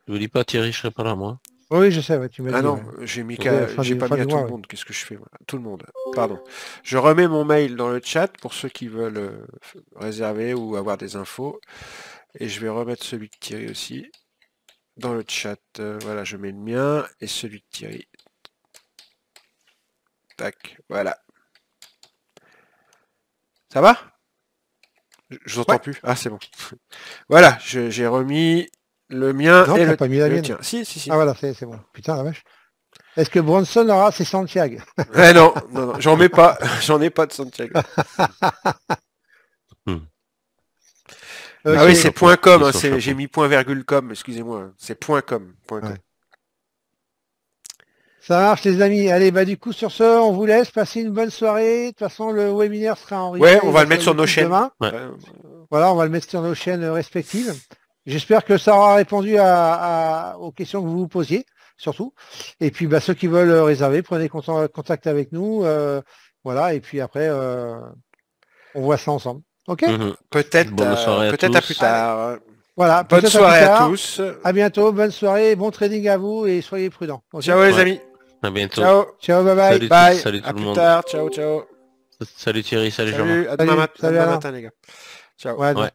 Je vous dis pas, Thierry, je serai pas là, moi.
Oui, je sais, ouais, tu m'as
Ah
dit.
non,
Ouais.
j'ai mis
Fin
j'ai
du-
pas
fin
mis à
du
tout
mois,
le
ouais.
monde. Qu'est-ce que je fais moi tout le monde. Pardon. Je remets mon mail dans le chat pour ceux qui veulent réserver ou avoir des infos. Et je vais remettre celui de Thierry aussi dans le chat. Voilà, je mets le mien et celui de Thierry. Tac, voilà. Ça va? Je vous entends plus. Ah, c'est bon. Voilà, j'ai remis le mien
Non,
et
t'as pas mis la
le
mienne.
tien. Si.
Ah voilà, c'est bon. Putain, la vache. Est-ce que Bronson aura ses Santiago?
Eh non, j'en mets pas. J'en ai pas de Santiago. Ah oui, c'est .com, hein, j'ai mis .com, excusez-moi. C'est .com.
Ouais. Ça marche les amis. Allez, bah du coup sur ce, on vous laisse. Passer une bonne soirée. De toute façon, le webinaire sera en replay.
Ouais, on va le mettre sur nos chaînes.
Demain.
Ouais.
Voilà, on va le mettre sur nos chaînes respectives. J'espère que ça aura répondu aux questions que vous vous posiez, surtout. Et puis bah, ceux qui veulent réserver, prenez contact avec nous. Voilà, et puis après, on voit ça ensemble. Ok.
Peut-être à plus tard. Voilà, bonne soirée à tous.
À bientôt, bonne soirée, bon trading à vous et soyez prudents. Okay.
Ciao les amis.
À bientôt.
Ciao,
bye bye.
Bye.
Salut tout
à
le
plus
monde.
tard. Ciao.
Salut Thierry, salut Jean-Marc.
À demain matin les gars. Ciao.
Ouais.